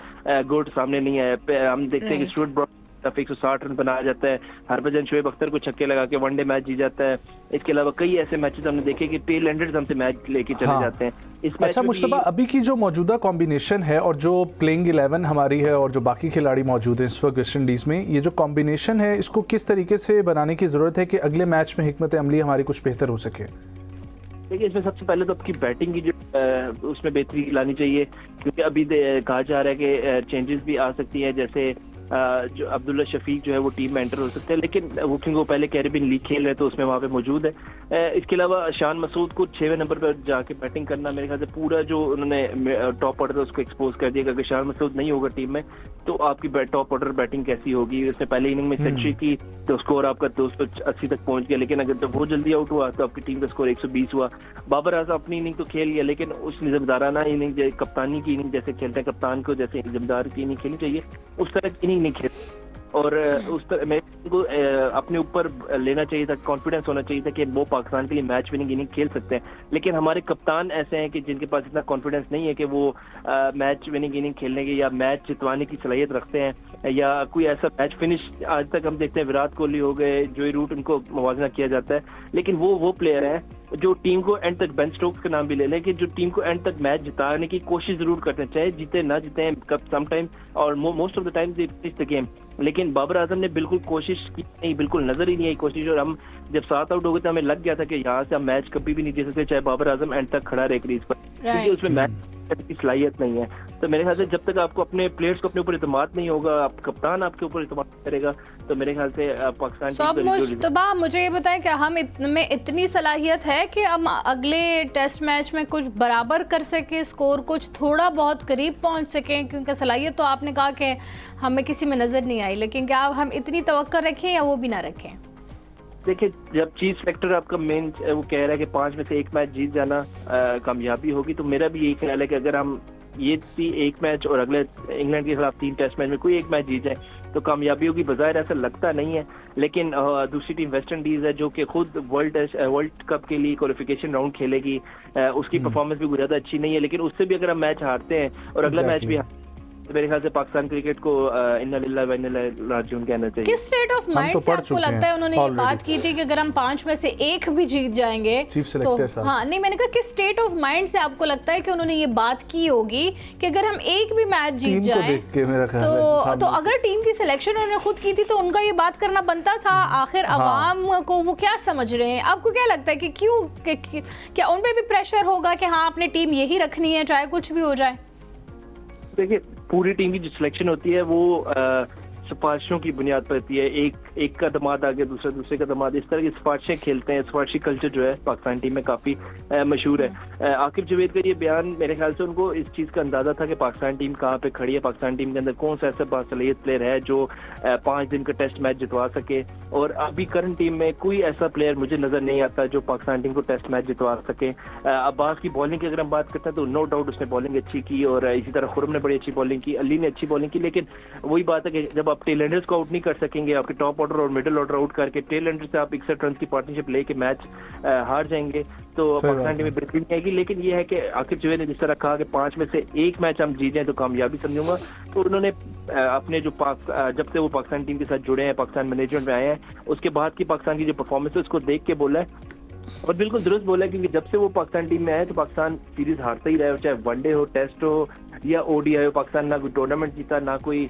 गोट सामने नहीं आया। हम देखते हैं कि स्टुअर्ट ब्रॉड 160 रन बनाया जाता है, हरभजन शोएब अख्तर को छक्के लगा के वनडे मैच जीत जाता है। इसके अलावा कई ऐसे मैचेस हमने देखे कि टेल एंडर्स हमसे मैच लेके चले जाते हैं। इस अच्छा मुश्तबा, अभी की जो मौजूदा कॉम्बिनेशन है और जो प्लेइंग 11 हमारी है और जो बाकी खिलाड़ी मौजूद हैं इस वक्त वेस्ट इंडीज़ में, ये जो कॉम्बिनेशन है इसको किस तरीके से बनाने की ज़रूरत है कि अगले मैच में हिकमत अमली हमारी कुछ बेहतर हो सके? देखिए, इसमें सबसे पहले तो आपकी बैटिंग की जो उसमें बेहतरी लानी चाहिए, क्योंकि अभी कहा जा रहा है कि चेंजेस भी आ सकती है। जैसे जो अब्दुल्ला शफीक जो है वो टीम में एंटर हो सकते हैं, लेकिन वो क्योंकि वो पहले कैरेबियन लीग खेल रहे तो उसमें वहाँ पे मौजूद है। इसके अलावा शान मसूद को 6वें नंबर पर जाके बैटिंग करना, मेरे ख्याल से पूरा जो उन्होंने टॉप ऑर्डर उसको एक्सपोज कर दिया। अगर शान मसूद नहीं होगा टीम में तो आपकी टॉप ऑर्डर बैटिंग कैसी होगी? उसने पहले इनिंग में सेंचुरी की तो स्कोर आपका 280 तक पहुंच गया, लेकिन अगर जब वो जल्दी आउट हुआ तो आपकी टीम का स्कोर 120 हुआ। बाबर आजम अपनी इनिंग तो खेल लिया, लेकिन उस निज़ामदाराना इनिंग, कप्तानी की इनिंग जैसे खेलते हैं, कप्तान को जैसे निज़ामदार की इनिंग खेलनी चाहिए उस तरह की इनिंग नहीं खेल। और उस तरह मैं को अपने ऊपर लेना चाहिए था, कॉन्फिडेंस होना चाहिए था कि वो पाकिस्तान के लिए मैच विनिंग इनिंग खेल सकते हैं। लेकिन हमारे कप्तान ऐसे हैं कि जिनके पास इतना कॉन्फिडेंस नहीं है कि वो मैच विनिंग इनिंग खेलने की या मैच जितवाने की सलाहियत रखते हैं, या कोई ऐसा मैच फिनिश। आज तक हम देखते हैं विराट कोहली हो गए, जोई रूट, उनको मुवाजना किया जाता है, लेकिन वो प्लेयर है जो टीम को एंड तक, बेन स्टोक्स का नाम भी ले लें, कि जो टीम को एंड तक मैच जिताने की कोशिश जरूर करते हैं, चाहे जीते ना जीते, कब सम टाइम और most of the time they finish the game. लेकिन बाबर आजम ने बिल्कुल कोशिश की नहीं, बिल्कुल नजर ही नहीं आई कोशिश। और हम जब 7 आउट हो गए तो हमें लग गया था कि यहाँ से हम मैच कभी भी नहीं जीत सकते, चाहे बाबर आजम एंड तक खड़ा रहे क्रीज पर, क्योंकि उसमें मैच की सलाहियत नहीं है। तो मेरे ख्याल से जब तक आपको अपने प्लेयर्स को अपने ऊपर इत्मीनान नहीं होगा, आप कप्तान आपके ऊपर इत्मीनान करेगा, तो मेरे ख्याल से पाकिस्तान मुश्तबा मुझे ये बताएं कि हम में इतनी सलाहियत है कि हम अगले टेस्ट मैच में कुछ बराबर कर सके, स्कोर कुछ थोड़ा बहुत करीब पहुंच सकें? क्योंकि सलाहियत तो आपने कहा कि हमें किसी में नजर नहीं आई, लेकिन क्या हम इतनी तवक्को रखें या वो भी ना रखें? देखिए, जब चीज फैक्टर आपका मेन वो कह रहा है कि 5 में से 1 मैच जीत जाना कामयाबी होगी, तो मेरा भी यही ख्याल है कि अगर हम ये 1 मैच और अगले इंग्लैंड के खिलाफ 3 टेस्ट मैच में कोई 1 मैच जीत जाए तो कामयाबी होगी। बज़ाहिर ऐसा लगता नहीं है, लेकिन दूसरी टीम वेस्ट इंडीज है जो कि खुद वर्ल्ड कप के लिए क्वालिफिकेशन राउंड खेलेगी। उसकी परफॉर्मेंस भी ज्यादा अच्छी नहीं है, लेकिन उससे भी अगर हम मैच हारते हैं और अगला मैच भी तो मेरे ख्याल से पाकिस्तान क्रिकेट को इन्ना लिल्लाह व इन्ना इलैहि राजिऊन कहना चाहिए। किस स्टेट ऑफ माइंड से आपको लगता है उन्होंने ये बात की थी कि अगर हम 5 में से 1 भी जीत जाएंगे तो हाँ नहीं, मैंने कहा किस स्टेट ऑफ माइंड से आपको लगता है कि उन्होंने ये बात की होगी कि अगर हम 1 भी मैच जीत जाए तो अगर टीम की सिलेक्शन उन्होंने खुद की थी तो उनका ये बात करना बनता था। आखिर अवाम को वो क्या समझ रहे हैं? आपको क्या लगता है कि क्यों, क्या उन पे भी प्रेशर होगा कि हाँ अपनी टीम यही रखनी है चाहे कुछ भी हो जाए? देखिए, पूरी टीम की जो सिलेक्शन होती है वो सिफारिशों की बुनियाद पर होती है। एक का दमाद आगे दूसरे का दमाद, इस तरह की सिफारिशें खेलते हैं। सिफारिशी कल्चर जो है पाकिस्तान टीम में काफी मशहूर है। आकिब जवेद का ये बयान, मेरे ख्याल से उनको इस चीज का अंदाजा था कि पाकिस्तान टीम कहाँ पे खड़ी है, पाकिस्तान टीम के अंदर कौन सा ऐसा बासलीयत प्लेयर है जो 5 दिन का टेस्ट मैच जितवा सके। और अभी करंट टीम में कोई ऐसा प्लेयर मुझे नजर नहीं आता जो पाकिस्तान टीम को टेस्ट मैच जितवा सके। अब्बास की बॉलिंग की अगर हम बात करते हैं तो नो डाउट उसने बॉलिंग अच्छी की, और इसी तरह खुरम ने बड़ी अच्छी बॉलिंग की, अली ने अच्छी बॉलिंग की, लेकिन वही बात है कि जब आप टेल एंडर्स को आउट नहीं कर सकेंगे, आपके टॉप ऑर्डर और मिडिल ऑर्डर आउट करके टेल एंडर से आप 61 रन की पार्टनरशिप लेके मैच हार जाएंगे तो पाकिस्तान टीम में बेहतरी नहीं आएगी। लेकिन ये है कि आकिब जुबैर ने जिस तरह कहा कि 5 में से 1 मैच हम जीत जाए तो कामयाबी समझूंगा, तो उन्होंने अपने जो जब से वो पाकिस्तान टीम के साथ जुड़े हैं, पाकिस्तान मैनेजमेंट में आए हैं, उसके बाद की पाकिस्तान की जो परफॉर्मेंस है उसको देख के बोला है और बिल्कुल दुरुस्त बोला है, क्योंकि जब से वो पाकिस्तान टीम में आए तो पाकिस्तान सीरीज हारता ही रहा है, चाहे वनडे हो, टेस्ट हो या ओडीआई हो। पाकिस्तान ना कोई टूर्नामेंट जीता, ना कोई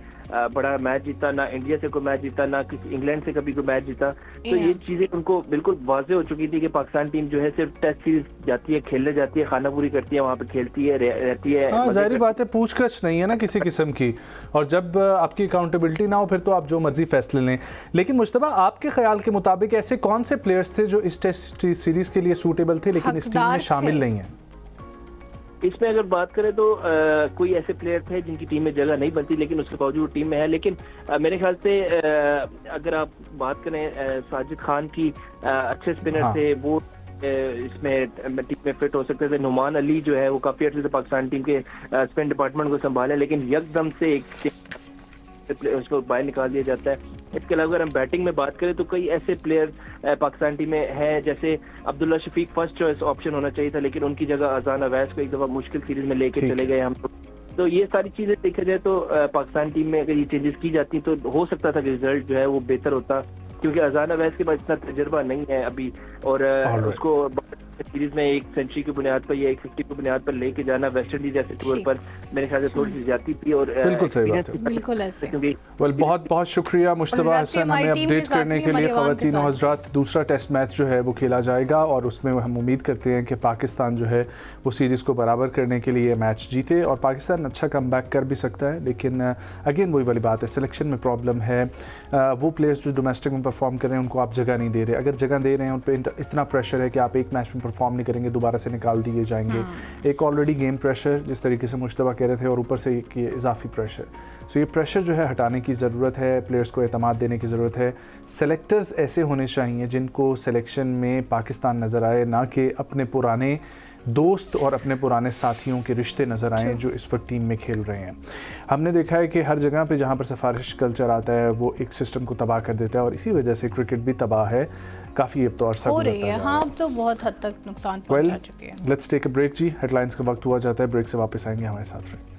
बड़ा मैच जीता, ना इंडिया से कोई मैच जीता, ना किसी इंग्लैंड से कभी कोई मैच जीता। तो ये चीजें उनको बिल्कुल वाज़ेह हो चुकी थी कि पाकिस्तान टीम जो है सिर्फ टेस्ट सीरीज जाती है, खेलने जाती है, खाना पूरी करती है, वहाँ पे खेलती है, रहती है। हाँ, जाहिर बात है, पूछगछ नहीं है ना किसी किस्म की, और जब आपकी अकाउंटेबिलिटी ना हो फिर तो आप जो मर्जी फैसले लें। लेकिन मुश्तबा, आपके ख्याल के मुताबिक ऐसे कौन से प्लेयर्स थे जो इस टेस्ट सीरीज के लिए सूटेबल थे लेकिन इस टीम में शामिल नहीं है? इसमें अगर बात करें तो कोई ऐसे प्लेयर थे जिनकी टीम में जगह नहीं बनती लेकिन उसके बावजूद टीम में है। लेकिन मेरे ख्याल से अगर आप बात करें साजिद खान की, अच्छे स्पिनर थे वो इसमें टीम में फिट हो सकते थे। नुमान अली जो है वो काफी अच्छे से पाकिस्तान टीम के स्पिन डिपार्टमेंट को संभाले, लेकिन यकदम से उसको बाहर निकाल दिया जाता है। इसके अलावा अगर हम बैटिंग में बात करें तो कई ऐसे प्लेयर पाकिस्तान टीम में हैं, जैसे Abdullah Shafique first choice option होना चाहिए था, लेकिन उनकी जगह अजान अवैस को एक दफा मुश्किल सीरीज में लेके चले गए हम। तो ये सारी चीजें देखा जाए तो पाकिस्तान टीम में अगर ये चेंजेस की जाती तो हो सकता था कि रिजल्ट जो है वो बेहतर होता, क्योंकि अजान अवैस के पास इतना तजुर्बा नहीं है अभी, और उसको सीरीज में एक सेंचुरी की बुनियाद पर या 150 की बुनियाद पर लेके जाना वेस्ट इंडीज जैसे टूर पर मेरे ख्याल से थोड़ी सी ज्यादा थी। और बिल्कुल सही बात है, बिल्कुल ऐसे। बहुत बहुत शुक्रिया मुश्तबा हसन हमें अपडेट करने के लिए। ख़वातीन और हज़रात, दूसरा टेस्ट मैच जो है वो खेला जाएगा और उसमें हम उम्मीद करते हैं कि पाकिस्तान जो है वो सीरीज़ को बराबर करने के लिए मैच जीते और पाकिस्तान अच्छा कमबैक कर भी सकता है। लेकिन अगेन वही वाली बात है, सिलेक्शन में प्रॉब्लम है। वो प्लेयर्स जो डोमेस्टिक में परफॉर्म कर रहे हैं उनको आप जगह नहीं दे रहे, अगर जगह दे रहे हैं उन पर इतना प्रेशर है कि आप एक मैच में परफॉर्म नहीं करेंगे दोबारा से निकाल दिए जाएंगे। एक ऑलरेडी गेम प्रेशर जिस तरीके से मुश्तबा कह रहे थे और ऊपर से ये इजाफी प्रेशर, सो ये प्रेशर जो है हटाने की ज़रूरत है, प्लेयर्स को एतमाद देने की ज़रूरत है। सेलेक्टर्स ऐसे होने चाहिए जिनको सिलेक्शन में पाकिस्तान नज़र आए, ना कि अपने पुराने दोस्त और अपने पुराने साथियों के रिश्ते नज़र आएँ जो इस वक्त टीम में खेल रहे हैं। हमने देखा है कि हर जगह पे जहाँ पर सिफारिश कल्चर आता है वो एक सिस्टम को तबाह कर देता है और इसी वजह से क्रिकेट भी तबाह है, काफ़ी अब तो अरसा हो रही है। हाँ, अब तो बहुत हद तक नुकसान पहुंचा चुके हैं। लेट्स टेक अ ब्रेक जी, हेडलाइंस का वक्त हुआ जाता है, ब्रेक से वापस आएंगे, हमारे साथ रहिए।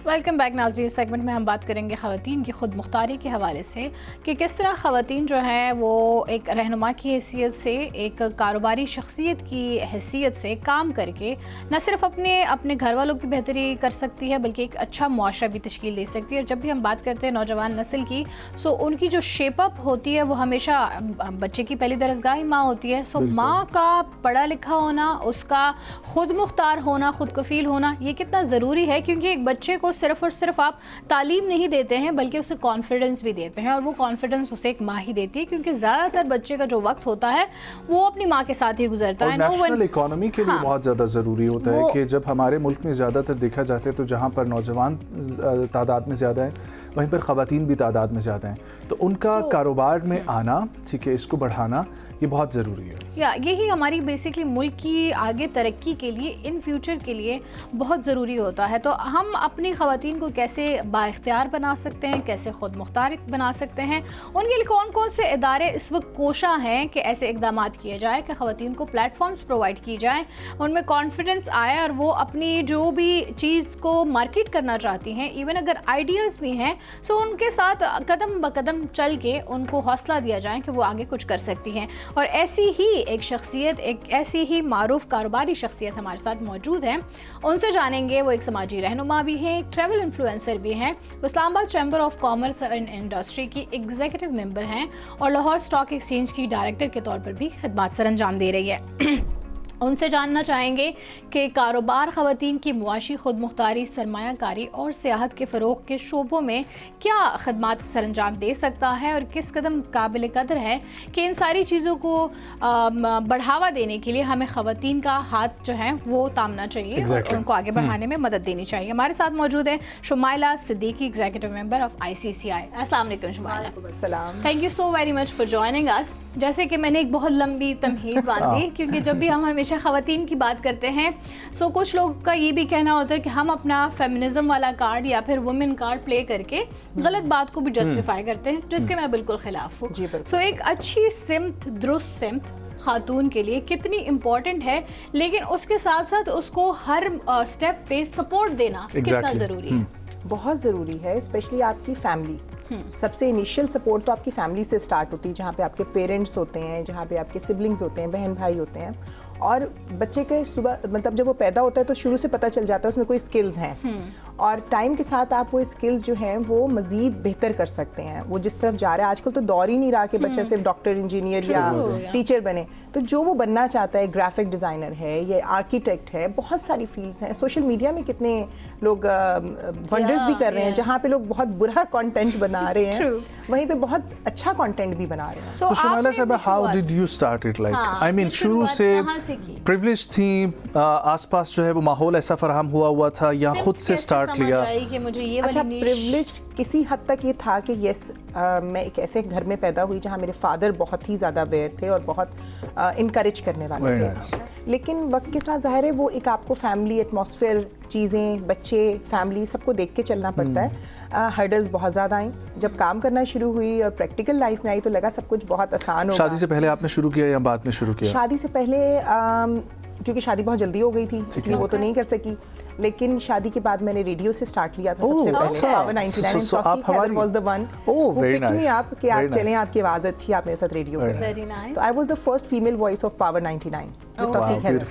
वेलकम बैक नाज़रीन। इस सेगमेंट में हम बात करेंगे ख़वातीन की खुद मुख्तारी के हवाले से कि किस तरह ख़वातीन जो है वो एक रहनुमा की हैसियत से, एक कारोबारी शख्सियत की हैसियत से काम करके न सिर्फ अपने घर वालों की बेहतरी कर सकती है बल्कि एक अच्छा मुआशरा भी तश्कील दे सकती है। और जब भी हम बात करते हैं नौजवान नस्ल की, सो उनकी जो शेप अप होती है वो हमेशा बच्चे की पहली दरसगाह ही माँ होती है। सो माँ का पढ़ा लिखा होना, उसका खुद मुख्तार होना, खुद कफील होना, ये कितना ज़रूरी है, क्योंकि एक बच्चे को सिर्फ और सिर्फ आप तालीम नहीं देते हैं बल्कि उसे कॉन्फिडेंस भी देते हैं, और वो कॉन्फिडेंस उसे एक माँ ही देती है, क्योंकि ज़्यादातर बच्चे का जो वक्त होता है वो अपनी माँ के साथ ही गुजरता है। नेशनल इकोनॉमी के लिए बहुत ज़्यादा ज़रूरी होता है कि जब हमारे मुल्क में ज़्यादातर देखा जाता है तो जहाँ पर नौजवान तादाद में ज़्यादा है वहीं पर ख़वातीन भी तादाद में ज़्यादा हैं, तो उनका कारोबार में आना, ठीक है, इसको बढ़ाना ये बहुत ज़रूरी है। या यही हमारी बेसिकली मुल्क की आगे तरक्की के लिए, इन फ्यूचर के लिए बहुत ज़रूरी होता है। तो हम अपनी ख़वातीन को कैसे बाइख्तियार बना सकते हैं, कैसे ख़ुद मुख्तार बना सकते हैं, उनके लिए कौन कौन से इदारे इस वक्त कोशा हैं कि ऐसे इक़दाम किए जाए कि ख़वातीन को प्लेटफॉर्म्स प्रोवाइड की जाएँ, उनमें कॉन्फिडेंस आए और वो अपनी जो भी चीज़ को मार्केट करना चाहती हैं, इवन अगर आइडियाज़ भी हैं, सो उनके साथ कदम ब कदम चल के उनको हौसला दिया जाए कि वो आगे कुछ कर सकती हैं। और ऐसी ही एक शख्सियत, एक ऐसी ही मारूफ कारोबारी शख्सियत हमारे साथ मौजूद हैं, उनसे जानेंगे। वो एक समाजी रहनुमा भी हैं, एक ट्रैवल इन्फ्लुएंसर भी हैं, Islamabad chamber of commerce and industry की एग्जीक्यूटिव मेंबर हैं और लाहौर स्टॉक एक्सचेंज की डायरेक्टर के तौर पर भी खिदमत सर अंजाम दे रही है। उनसे जानना चाहेंगे कि कारोबार ख़वातीन की मुआशी खुद मुख्तारी, सरमायाकारी और सियाहत के फ़रोग़ के शोबों में क्या खदमात सर अंजाम दे सकता है और किस कदम काबिल कदर है कि इन सारी चीज़ों को बढ़ावा देने के लिए हमें ख़वातीन का हाथ जो है वो थामना चाहिए और उनको आगे बढ़ाने में मदद देनी चाहिए। हमारे साथ मौजूद है Shumaila Siddiqui, executive member of ICCI। अस्सलाम वालेकुम Shumaila, thank you so very much for joining us. जैसे कि मैंने एक बहुत लंबी तमहीद बांधी क्योंकि जब भी हम हमेशा ख़वातीन की बात करते हैं कुछ लोग का ये भी कहना होता है कि हम अपना फेमिनिज्म वाला कार्ड या फिर वुमेन कार्ड प्ले करके गलत बात को भी जस्टिफाई करते हैं, जिसके मैं बिल्कुल खिलाफ हूँ। एक अच्छी सिमत, दुरुस्त सिमत खातून के लिए कितनी इम्पोर्टेंट है, लेकिन उसके साथ साथ उसको हर स्टेप पे सपोर्ट देना कितना ज़रूरी है? बहुत ज़रूरी है, स्पेशली आपकी फैमिली। सबसे इनिशियल सपोर्ट तो आपकी फैमिली से स्टार्ट होती है, जहाँ पे आपके पेरेंट्स होते हैं, जहाँ पे आपके सिबलिंग्स होते हैं, बहन भाई होते हैं। और बच्चे के सुबह मतलब जब वो पैदा होता है तो शुरू से पता चल जाता है उसमें कोई स्किल्स हैं, और टाइम के साथ आप वो स्किल्स जो हैं वो मज़ीद बेहतर कर सकते हैं। वो जिस तरफ जा रहा है, आजकल तो दौर ही नहीं रहा कि बच्चा सिर्फ डॉक्टर, इंजीनियर या टीचर बने। तो जो वो बनना चाहता है, ग्राफिक डिज़ाइनर है या आर्किटेक्ट है, बहुत सारी फील्ड्स हैं। सोशल मीडिया में कितने लोग वंडर्स भी कर रहे हैं, जहाँ पे लोग बहुत बुरा कंटेंट बना रहे हैं, वहीं पे बहुत अच्छा कंटेंट भी बना रहे हैं। तो शुमाइला साहब, how did you start it? Like I mean शुरू से प्रिविलेज थी, आसपास जो है वो माहौल ऐसा फराहम हुआ था या खुद से स्टार्ट लिया? कि मुझे ये अच्छा, प्रिविलेज किसी हद तक ये था कि यस, मैं एक ऐसे घर में पैदा हुई जहाँ मेरे फादर बहुत ही ज़्यादा अवेयर थे और बहुत इनकरेज करने वाले थे। लेकिन वक्त के साथ ज़ाहिर है वो एक आपको फैमिली एटमॉस्फेयर, चीज़ें, बच्चे, फैमिली सबको देख के चलना पड़ता है। हर्डल्स बहुत ज़्यादा आई। जब काम करना शुरू हुई और प्रैक्टिकल लाइफ में आई तो लगा सब कुछ बहुत आसान होगा। शादी से पहले आपने शुरू किया या बाद में शुरू किया? शादी से पहले क्योंकि शादी बहुत जल्दी हो गई थी इसलिए वो तो नहीं कर सकी, लेकिन शादी के बाद मैंने रेडियो से स्टार्ट किया था सबसे पहले, power 99 and Tauseef Haider was the one who picked me up कि आप चलें, आपकी आवाज़ अच्छी है, आप मेरे साथ रेडियो करें। तो I was the first female voice of power 99 with Tauseef Haider.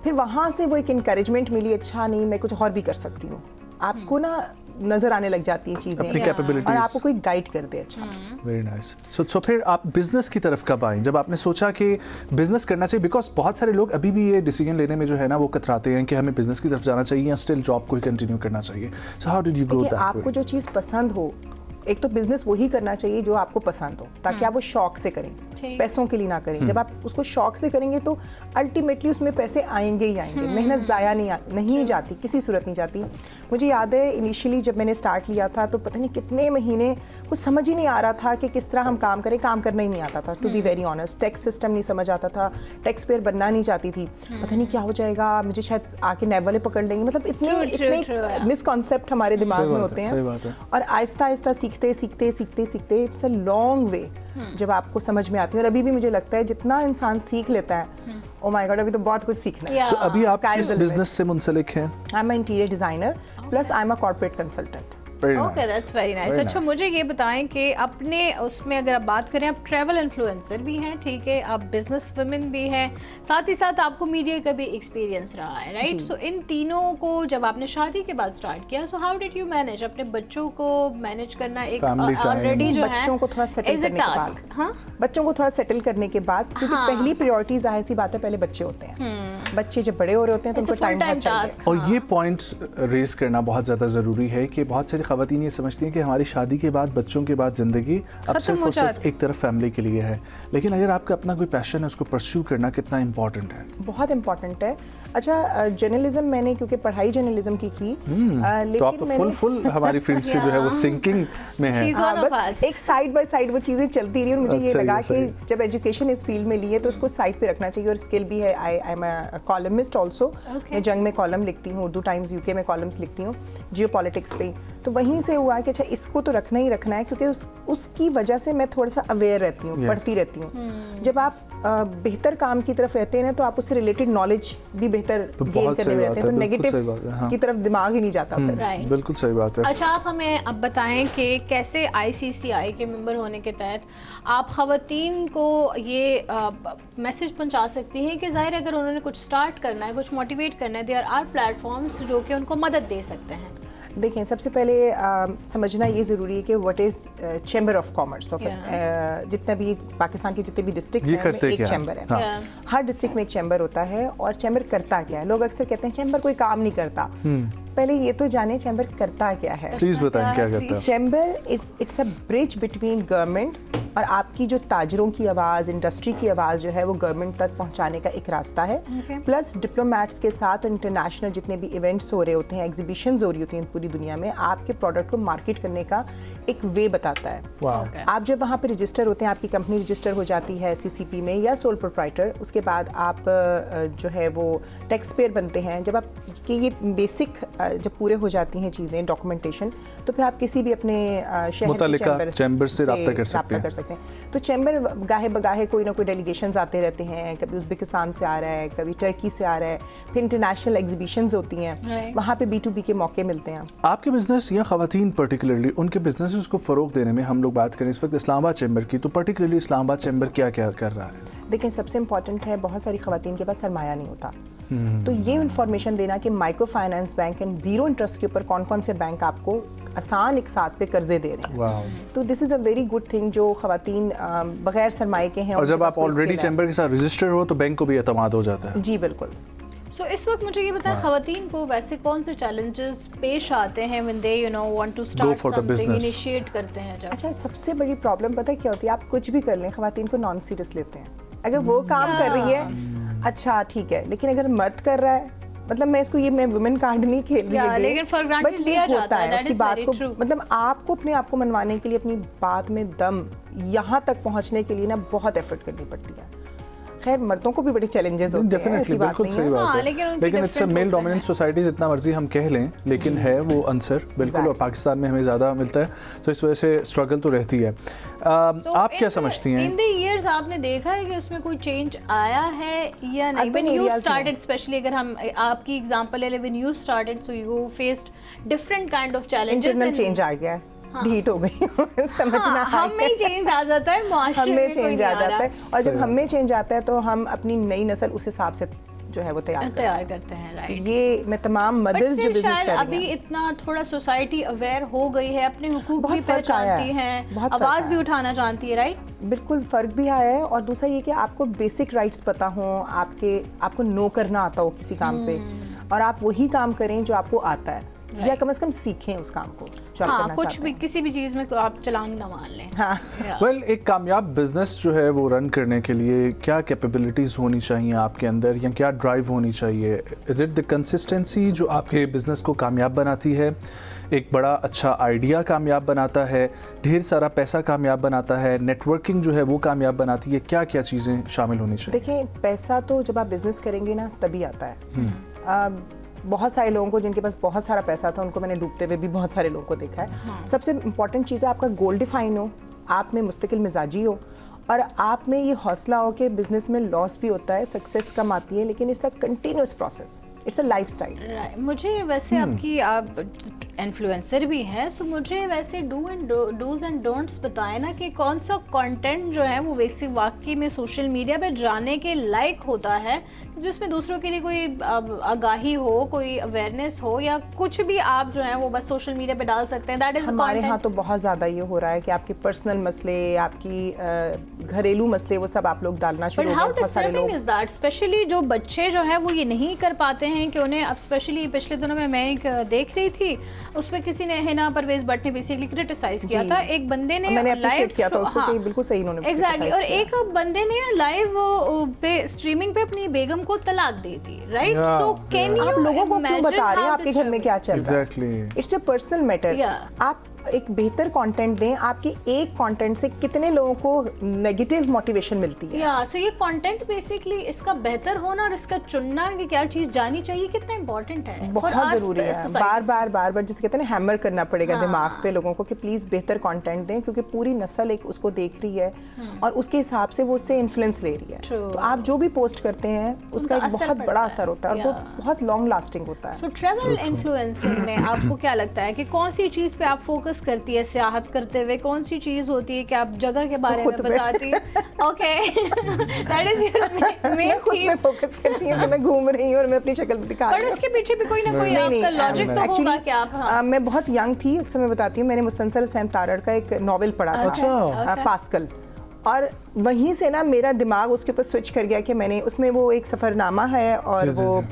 फिर वहाँ से वो एक इनकरेजमेंट मिली, अच्छा नहीं मैं कुछ और भी कर सकती हूँ। आपको ना नजर आने लग जाती हैं चीजें और आपको कोई गाइड कर दे। अच्छा, वेरी नाइस। सो फिर आप बिजनेस की तरफ कब आए, जब आपने सोचा कि बिजनेस करना चाहिए? बिकॉज बहुत सारे लोग अभी भी ये डिसीजन लेने में जो है ना वो कतराते हैं कि हमें बिजनेस की तरफ जाना चाहिए या स्टिल जॉब को ही कंटिन्यू करना चाहिए। So how did you go that way? आपको जो चीज़ पसंद हो, एक तो बिजनेस वही करना चाहिए जो आपको पसंद हो, ताकि आप वो शौक से करें, पैसों के लिए ना करें। जब आप उसको शौक से करेंगे तो अल्टीमेटली उसमें पैसे आएंगे ही आएंगे, मेहनत ज़ाया नहीं जाती, किसी सूरत नहीं जाती। मुझे याद है इनिशियली जब मैंने स्टार्ट लिया था तो पता नहीं कितने महीने कुछ समझ ही नहीं आ रहा था कि किस तरह हम काम करें, काम करना ही नहीं आता था, to be very honest. Tax system नहीं समझ आता था, टैक्स पेयर बनना नहीं चाहती थी, पता नहीं क्या हो जाएगा, मुझे शायद आके नैब वाले पकड़ लेंगे, मतलब इतने मिसकॉन्सेप्ट हमारे दिमाग में होते हैं। और आहिस्ता आहिस्ता सीखते सीखते सीखते सीखते इट्स अ लॉन्ग वे जब आपको समझ में आती है। और अभी भी मुझे लगता है जितना इंसान सीख लेता है, ओ माय गॉड, अभी तो बहुत कुछ सीखना है। So, अभी आप किस बिजनेस से मुंसलिक हैं? I am interior designer plus I am a corporate consultant. Okay, that's very nice. अच्छा, मुझे ये बताएं कि अपने उसमें अगर आप बात करें, आप ट्रैवल इन्फ्लुएंसर भी हैं, ठीक है, आप बिजनेस वुमेन भी हैं, साथ ही साथ आपको मीडिया का भी एक्सपीरियंस रहा है, राइट? सो इन तीनों को जब आपने शादी के बाद स्टार्ट किया, so how did you manage अपने बच्चों को मैनेज करना? एक ऑलरेडी जो है बच्चों को थोड़ा सेटल करने के बाद, हाँ, बच्चों को थोड़ा सेटल करने के बाद, क्योंकि पहली प्रायोरिटी जाहिर सी बात है पहले बच्चे होते हैं। बच्चे जब बड़े हो रहे होते हैं तो उनको टाइम बहुत चाहिए। और ये पॉइंट्स रेज करना बहुत ज़्यादा ज़रूरी है कि बहुत सारी ख़वातीन ये समझती हैं कि हमारी शादी के बाद, बच्चों के बाद ज़िंदगी अब सिर्फ और सिर्फ एक तरफ फैमिली के लिए है। लेकिन अगर आपका अपना कोई पैशन है, उसको परस्यू करना कितना इंपॉर्टेंट है? बहुत इंपॉर्टेंट है। अच्छा, जर्नलिज्म मैंने क्योंकि पढ़ाई जर्नलिज्म की लेकिन तो आप तो फुल हमारी फील्ड से जो है वो सिंकिंग में है। बस एक साइड बाय साइड वो चीज़ें चलती रही और मुझे ये लगा कि जब एजुकेशन इस फील्ड में ली है तो उसको साइड पे रखना चाहिए। और स्किल भी है, I am a columnist also. मैं जंग में कॉलम लिखती हूँ, उर्दू टाइम्स यूके में कॉलम्स लिखती हूँ जियो पॉलिटिक्स पे। तो वहीं से हुआ कि अच्छा इसको तो रखना ही रखना है, क्योंकि उसकी वजह से मैं थोड़ा सा अवेयर रहती हूँ, पढ़ती रहती हूँ। जब आप बेहतर काम की तरफ रहते हैं ना तो आप उससे रिलेटेड नॉलेज भी बेहतर गेन करने में रहते हैं, तो नेगेटिव की तरफ दिमाग ही नहीं जाता। बिल्कुल सही बात है। अच्छा, आप हमें अब बताएं कि कैसे ICCI के मेंबर होने के तहत आप ख़वातीन को ये मैसेज पहुंचा सकती हैं कि ज़ाहिर अगर उन्होंने कुछ स्टार्ट करना है, कुछ मोटिवेट करना है, देयर आर प्लेटफॉर्म्स जो कि उनको मदद दे सकते हैं। देखें, सबसे पहले समझना ये ज़रूरी है कि what is chamber of commerce of जितना भी पाकिस्तान के जितने भी डिस्ट्रिक्ट हैं उनमें एक चैम्बर है। हर डिस्ट्रिक्ट में एक चैम्बर होता है और चैम्बर करता क्या है? लोग अक्सर कहते हैं चैम्बर कोई काम नहीं करता। पहले ये तो जाने चैम्बर करता क्या है। प्लीज बताएं क्या करता है। Chamber it's a bridge between government और आपकी जो ताजरों की आवाज़, इंडस्ट्री की आवाज़ जो है वो गवर्नमेंट तक पहुंचाने का एक रास्ता है। प्लस डिप्लोमेट्स के साथ इंटरनेशनल जितने भी इवेंट्स हो रहे होते हैं, एग्जीबिशंस हो रही होती हैं पूरी दुनिया में, आपके प्रोडक्ट को मार्केट करने का एक वे बताता है। आप जब वहाँ पे रजिस्टर होते हैं, आपकी कंपनी रजिस्टर हो जाती है SCCP में या सोल प्रोप्राइटर, उसके बाद आप जो है वो टैक्स पेयर बनते हैं। जब आप कि ये बेसिक जब पूरे हो जाती हैं चीज़ें, डॉक्यूमेंटेशन, तो फिर आप किसी भी अपने शहर के चैम्बर से रब्ता कर सकते हैं। तो चैम्बर गाहे बगाहे कोई ना कोई डेलीगेशंस आते रहते हैं, कभी उज़्बेकिस्तान से आ रहा है, कभी टर्की से आ रहा है, फिर इंटरनेशनल एग्जीबिशंस होती हैं, वहाँ पे B2B के मौके मिलते हैं। आपके बिजनेस या ख़वातीन पर्टिकुलरली उनके बिजनेस को फ़रोग देने में हम लोग बात करें इस वक्त इस्लामाबाद चैम्बर की, तो पर्टिकुलरली इस्लामाबाद चैम्बर क्या क्या कर रहा है? देखें, सबसे इंपॉर्टेंट है, बहुत सारी ख़वातीन के पास सरमाया नहीं होता, तो ये इन्फॉर्मेशन देना कि micro finance bank and zero interest के ऊपर कौन कौन से बैंक आपको आसान एक साथ पे कर्जे दे रहे हैं। तो this is a very good thing जो ख़वातीन बगैर सरमाए के हैं। और जब आप ऑलरेडी चैम्बर के साथ रजिस्टर हो तो बैंक को भी एतमाद हो जाता है। जी बिल्कुल। सो इस वक्त मुझे ये बताएं, ख़वातीन को वैसे कौन से चैलेंजेस पेश आते हैं when they want to start something, initiate करते हैं जब? अच्छा, सबसे बड़ी प्रॉब्लम पता है क्या होती है? आप कुछ भी कर लें, ख़वातीन को नॉन सीरियस लेते हैं। अगर वो काम कर रही है अच्छा ठीक है, लेकिन अगर मर्द कर रहा है, मतलब मैं वुमेन कार्ड नहीं खेल रही है, लेकिन बट ये होता है उसकी बात को, मतलब आपको अपने आप को मनवाने के लिए अपनी बात में दम यहाँ तक पहुँचने के लिए ना बहुत एफर्ट करनी पड़ती है। खैर, मर्दों को भी बड़े चैलेंजेस होते हैं, ऐसी बात नहीं है। बात है। लेकिन it's a male dominant society, जितना मर्जी हम कह लें, लेकिन है वो आंसर बिल्कुल, और पाकिस्तान में हमें ज़्यादा मिलता है, तो इस वजह से स्ट्रगल तो रहती है। आप क्या समझती हैं? इन द इयर्स आपने देखा है कि उसमें कोई चेंज आया है या नहीं? व्हेन यू स्टार्टेड, स्पेशली अगर हम आपकी एग्जांपल ले, when you started so you faced different kind of challenges. Internal change आ गया है, ढीठ हो गई समझना। हमें चेंज आ जाता है, माशरे में चेंज आ जाता है, और जब हमें चेंज आता है तो हम अपनी नई नस्ल उस हिसाब से जो है वो तैयार करते हैं। राइट। ये मैं तमाम मदर्स जो बिजनेस कर रही हैं, अभी इतना थोड़ा सोसाइटी अवेयर हो गई है, अपने हुकूक भी पहचानती है, आवाज भी उठाना चाहती है। राइट, बिल्कुल फ़र्क भी आया है। और दूसरा ये कि आपको बेसिक राइट्स पता हो, आपको नो करना आता हो किसी काम पे, और आप वही काम करें जो आपको आता है, या कम से कम सीखें उस काम को जो आप करना कुछ भी, किसी भी चीज़ में आप चलांग ना मान लें। वेल, एक कामयाब बिजनेस जो है वो रन करने के लिए क्या कैपेबिलिटीज़ होनी चाहिए आपके अंदर, या क्या ड्राइव होनी चाहिए? इज़ इट द कंसिस्टेंसी जो आपके बिजनेस को कामयाब बनाती है, एक बड़ा अच्छा आइडिया कामयाब बनाता है, ढेर सारा पैसा कामयाब बनाता है, नेटवर्किंग जो है वो कामयाब बनाती है? क्या क्या चीज़ें शामिल होनी चाहिए? देखिए, पैसा तो जब आप बिजनेस करेंगे ना तभी आता है। बहुत सारे लोगों को जिनके पास बहुत सारा पैसा था, उनको मैंने डूबते हुए भी बहुत सारे लोगों को देखा है। सबसे इम्पॉर्टेंट चीज़ है आपका गोल डिफाइन हो, आप में मुस्तकिल मिजाजी हो, और आप में ये हौसला हो कि बिजनेस में लॉस भी होता है, सक्सेस कम आती है, लेकिन it's a continuous process, it's a lifestyle. मुझे वैसे आप इन्फ्लुएंसर भी हैं, सो मुझे वैसे डूज एंड डोंट्स बताएं ना कि कौन सा कंटेंट जो है वो वैसे वाकई में सोशल मीडिया पे जाने के लायक होता है, जिसमें दूसरों के लिए कोई आगाही हो, कोई अवेयरनेस हो, या कुछ भी आप जो है वो बस सोशल मीडिया पे डाल सकते हैं। दैट इज हमारे यहाँ तो बहुत ज़्यादा ये हो रहा है कि आपके पर्सनल मसले, आपकी घरेलू मसले, वो सब आप लोग डालना शुरू हो गए। बहुत सारे लोग, इज दैट स्पेशली जो बच्चे जो है वो ये नहीं कर पाते हैं कि उन्हें, अब स्पेशली पिछले दिनों में मैं एक देख रही थी, उसमें किसी ने हिना परवेज भट्ट ने बेसिकली क्रिटिसाइज किया था, एक बंदे ने मैंने अप्रिशिएट किया था उसको कि बिल्कुल सही उन्होंने एग्जैक्टली, और एक बंदे ने लाइव पे स्ट्रीमिंग पे अपनी बेगम को तलाक दे दी। राइट, सो कैन यू, आप लोगों को क्यों बता रहे हैं आपके घर में क्या चल रहा है? Exactly, it's your personal matter. आप एक बेहतर कंटेंट दें, आपके एक कंटेंट से कितने लोगों को नेगेटिव मोटिवेशन मिलती है। सो ये कंटेंट बेसिकली इसका बेहतर होना और इसका चुनना कि क्या चीज जानी चाहिए कितना इंपॉर्टेंट है, बहुत जरूरी है। बार बार जिसे कहते हैं ना, हैमर करना पड़ेगा दिमाग पे लोगों को कि प्लीज बेहतर कंटेंट दें, क्योंकि पूरी नस्ल एक उसको देख रही है और उसके हिसाब से वो उससे इन्फ्लुएंस ले रही है। तो आप जो भी पोस्ट करते हैं उसका एक बहुत बड़ा असर होता है, और वो बहुत लॉन्ग लास्टिंग होता है। सो ट्रैवल इन्फ्लुएंसिंग में आपको क्या लगता है कि कौन सी चीज पे आप फोकस फोकस करती है सियाहत करते हुए? कौन सी चीज़ होती है कि आप जगह के बारे में बताती हैं? ओके, दैट इज योर मैं खुद पे फोकस करती हूँ कि मैं घूम रही हूँ और मैं अपनी शक्ल दिखा रही पर हूँ। उसके पीछे भी कोई ना कोई आपका लॉजिक तो होगा कि आप मैं बहुत यंग थी, अक्सर मैं बताती हूँ, मैंने मुस्तनसर हुसैन तारड़ का एक नॉवेल पढ़ा था, पास्कल, और वहीं से ना मेरा दिमाग उसके ऊपर स्विच कर गया कि मैंने उसमें वो एक सफ़रनामा है और वो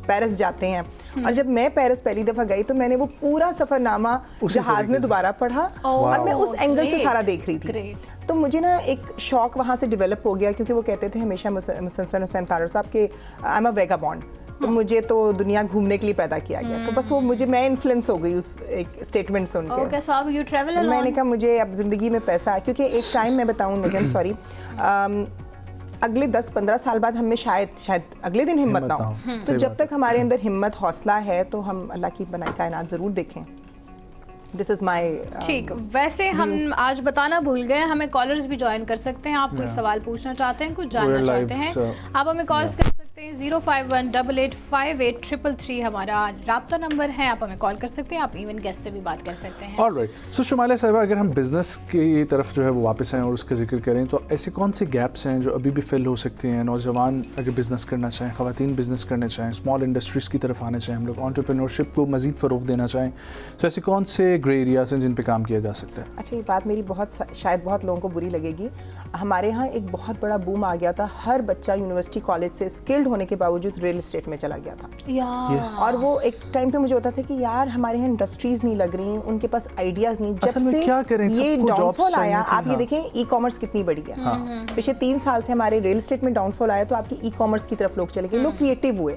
पेरिस जाते हैं, और जब मैं पेरिस पहली दफ़ा गई तो मैंने वो पूरा सफ़रनामा जहाज़ में दोबारा पढ़ा और मैं उस एंगल से सारा देख रही थी। तो मुझे ना एक शौक वहाँ से डेवलप हो गया, क्योंकि वो कहते थे हमेशा मुस्तनसर हुसैन तारड़ साहब के आई एम अ वेगाबॉन्ड, तो मुझे तो दुनिया घूमने के लिए पैदा किया गया, तो बस वो मैं इन्फ्लुएंस हो गई उस एक स्टेटमेंट से उनके। ओके, सो अब यू ट्रैवल अलोन? मैंने कहा मुझे अब ज़िंदगी में पैसा, क्योंकि एक टाइम मैं बताऊँ मुझे, सॉरी, अगले 10-15 साल बाद हमें शायद अगले दिन हिम्मत ना हो, तो जब तक हमारे अंदर हिम्मत हौसला है तो हम अल्लाह की बनाई कायनात ज़रूर देखें। दिस इज़ माई ठीक। वैसे हम आज बताना भूल गए, हमें कॉलर्स भी ज्वाइन कर सकते हैं। आप कोई सवाल पूछना चाहते हैं, कुछ जानना चाहते हैं, आप हमें कॉल्स कर सकते हैं। 05188583333 हमारा राब्ता नंबर है, आप हमें कॉल कर सकते हैं। आप इवन गेस्ट से भी बात कर सकते हैं। ऑलराइट, सो शुमाइला साहिबा, अगर हम बिजनेस की तरफ जो है वो वापस आएँ और उसका जिक्र करें, तो ऐसे कौन से गैप्स हैं जो अभी भी फिल हो सकते हैं? नौजवान अगर बिज़नेस करना चाहें, ख़वातीन बिज़नेस करना चाहें, स्मॉल इंडस्ट्रीज़ की तरफ आना चाहें, हम लोग एंटरप्रेन्योरशिप को मज़ीद फ़रोग़ देना चाहें, तो ऐसे कौन से ग्रे एरियाज हैं जिन पे काम किया जा सकता है? अच्छा, ये बात मेरी शायद बहुत लोगों को बुरी लगेगी। हमारे यहाँ एक बहुत बड़ा बूम आ गया था, हर बच्चा यूनिवर्सिटी कॉलेज से स्किल्ड होने के बावजूद रियल एस्टेट में चला गया था। और वो एक टाइम पे मुझे होता था कि यार हमारे यहाँ इंडस्ट्रीज नहीं लग रही, उनके पास आइडियाज नहीं। जब से क्या करें, ये डाउनफॉल आया, आप ये देखें ई कॉमर्स कितनी बड़ी है। पिछले 3 साल से हमारे रियल एस्टेट में डाउनफॉल आया, तो आपकी ई कॉमर्स की तरफ लोग चले गए, लोग क्रिएटिव हुए।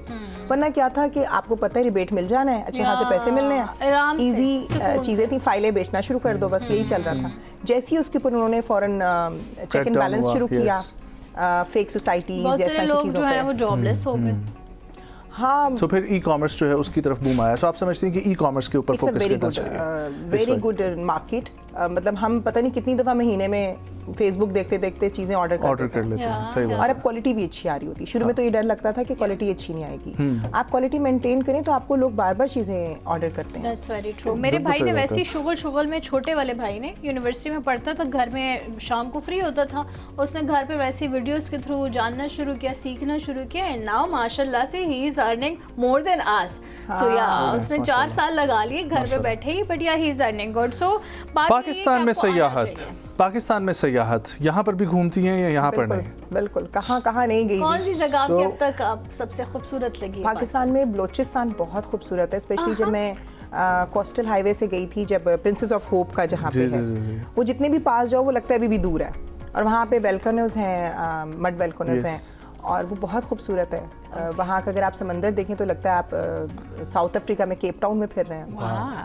वरना क्या था कि आपको पता है रिबेट मिल जाना है, अच्छे खासे पैसे मिलने हैं, ईजी चीज़ें थी, फाइलें बेचना शुरू कर दो, बस यही चल रहा था। जैसे ही उसके ऊपर उन्होंने फॉरेन चेक एंड बैलेंस शुरू किया, फेक सोसाइटीज जैसा की चीज़ों पे, वो जॉबलेस हो गए। हाँ, तो फिर ई कॉमर्स जो है उसकी तरफ बूम आया। सो आप समझते हैं कि ई कॉमर्स के ऊपर फोकस करना चाहिए? Very good market. मतलब हम पता नहीं कितनी दफ़ा महीने में फेसबुक देखते देखते चीज़ें ऑर्डर कर लेते हैं। सही बात। और अब क्वालिटी भी अच्छी आ रही होती है। शुरू में तो ये डर लगता था कि क्वालिटी अच्छी नहीं आएगी। आप क्वालिटी मेंटेन करें तो आपको लोग बार बार चीज़ें ऑर्डर करते हैं। That's very true। मेरे भाई ने वैसे ही शुगल में, छोटे वाले भाई ने यूनिवर्सिटी में पढ़ता था, घर में शाम को फ्री होता था, उसने घर पे वैसे वीडियोस के थ्रू जानना शुरू किया, सीखना शुरू किया, एंड नाउ माशाल्लाह से he is earning more than us. So yeah उसने 4 साल लगा लिए घर पे बैठे ही, बट या ही इज अर्निंग गुड। सो पाकिस्तान में पाकिस्तान में सयाहत यहाँ पर भी घूमती हैं या यहाँ पर नहीं? बिल्कुल, कहाँ नहीं गई। कौन सी जगह आपकी अब तक आप सबसे खूबसूरत लगी? पाकिस्तान में बलोचिस्तान बहुत खूबसूरत है, स्पेशली जब मैं कोस्टल हाईवे से गई थी, जब प्रिंसेस ऑफ होप का जहाँ पे है, वो जितने भी पास जाओ वो लगता है अभी भी दूर है, और वहाँ पे वेलकनर्स हैं, मड वेलकनर्स हैं, और वो बहुत खूबसूरत है। वहाँ का अगर आप समंदर देखें तो लगता है आप साउथ अफ्रीका में केप टाउन में फिर रहे हैं,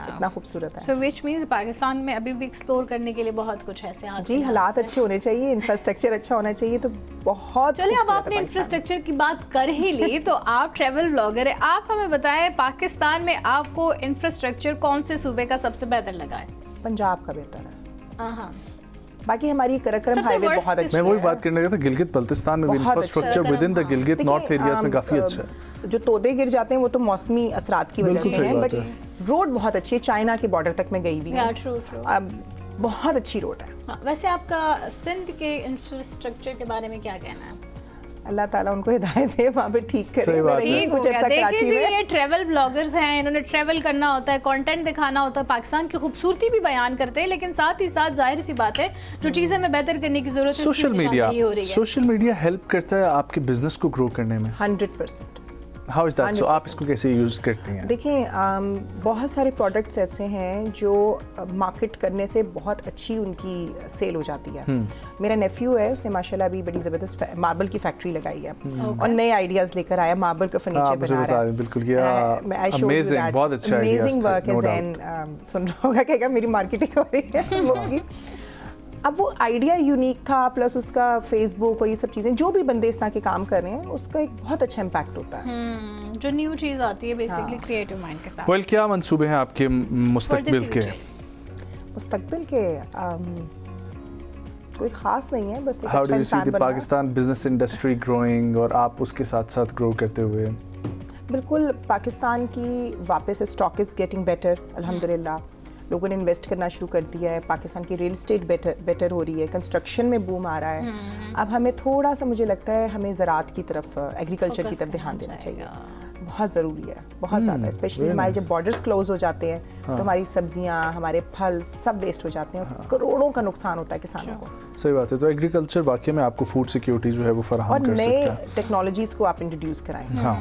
इतना खूबसूरत है। सो व्हिच मींस पाकिस्तान में अभी भी एक्सप्लोर करने के लिए बहुत कुछ ऐसे जी, हालात अच्छे होने चाहिए, इंफ्रास्ट्रक्चर अच्छा होना चाहिए, तो बहुत। चलिए, अब आपने इंफ्रास्ट्रक्चर की बात कर ही ली, तो आप ट्रैवल ब्लॉगर है, आप हमें बताएं पाकिस्तान में आपको इंफ्रास्ट्रक्चर कौन से सूबे का सबसे बेहतर लगा है? पंजाब का बेहतर है। हाँ, बाकी हमारी कराक्रम हाईवे बहुत अच्छी है। मैं वही बात करने लगा था, गिलगित बल्तिस्तान में भी infrastructure with in the Gilgit north areas में काफी अच्छा है। जो तोदे गिर जाते हैं वो तो मौसमी असरात की वजह से हैं, बट रोड बहुत अच्छी है, चाइना के बॉर्डर तक मैं गई हुई हूँ, बहुत अच्छी रोड है। वैसे आपका सिंध के इंफ्रास्ट्रक्चर के बारे में क्या कहना है? अल्लाह ताला उनको हिदायत दे, वहाँ पे ठीक करे। कुछ ऐसा कराची में ये ट्रैवल ब्लॉगर्स हैं, इन्होंने ट्रैवल करना होता है, कंटेंट दिखाना होता है, पाकिस्तान की खूबसूरती भी बयान करते हैं, लेकिन साथ ही साथ जाहिर सी बात है जो चीज़ें हमें बेहतर करने की जरूरत है। सोशल मीडिया हेल्प करता है आपके बिजनेस को ग्रो करने में 100%। How is that? सो आप इसको कैसे यूज करती हैं? देखें, बहुत सारे प्रोडक्ट्स ऐसे हैं जो मार्केट करने से बहुत अच्छी उनकी सेल हो जाती है। मेरा नेफ्यू है, उसने माशाल्लाह अभी बड़ी ज़बरदस्त मार्बल की फैक्ट्री लगाई है और नए आइडियाज़ लेकर आया, मार्बल का फर्नीचर बना रहा है। बिल्कुल, ये अमेजिंग, बहुत अच्छा आइडिया है, अमेजिंग वर्क है। ज़ैन सुन रहा होगा, कहेगा मेरी मार्केटिंग हो रही है। अब वो आइडिया यूनिक था, प्लस उसका फेसबुक और ये सब चीज़ें, जो भी बंदे इस तरह के काम कर रहे हैं, उसका एक बहुत अच्छा इम्पैक्ट होता है। जो न्यू चीज़ आती है बेसिकली क्रिएटिव माइंड के साथ। वेल, क्या मंसूबे हैं आपके मुस्तकबिल के? मुस्तकबिल के कोई ख़ास नहीं है, बस एक हाउ अच्छा डू यू सी इंसान द बनना। पाकिस्तान बिजनेस इंडस्ट्री ग्रोइंग और आप उसके साथ साथ ग्रो करते हुए? बिल्कुल, पाकिस्तान की वापस स्टॉक इज़ गेटिंग बेटर, अल्हम्दुलिल्लाह। लोगों ने इन्वेस्ट करना शुरू कर दिया है, पाकिस्तान की रियल एस्टेट बेटर हो रही है, कंस्ट्रक्शन में बूम आ रहा है। अब हमें थोड़ा सा, मुझे लगता है हमें ज़राअत की तरफ, एग्रीकल्चर की तरफ ध्यान देना चाहिए, बहुत ज़रूरी है, बहुत ज़्यादा। स्पेशली हमारे जब बॉर्डर्स क्लोज हो जाते हैं तो हमारी सब्जियां, हमारे फल सब वेस्ट हो जाते हैं और करोड़ों का नुकसान होता है किसानों को। सही बात है। तो एग्रीकल्चर वाकई में आपको फूड सिक्योरिटी जो है वो फराहम कर सकता है, और नए टेक्नोलॉजीज़ को आप इंट्रोड्यूस कराएं। हाँ,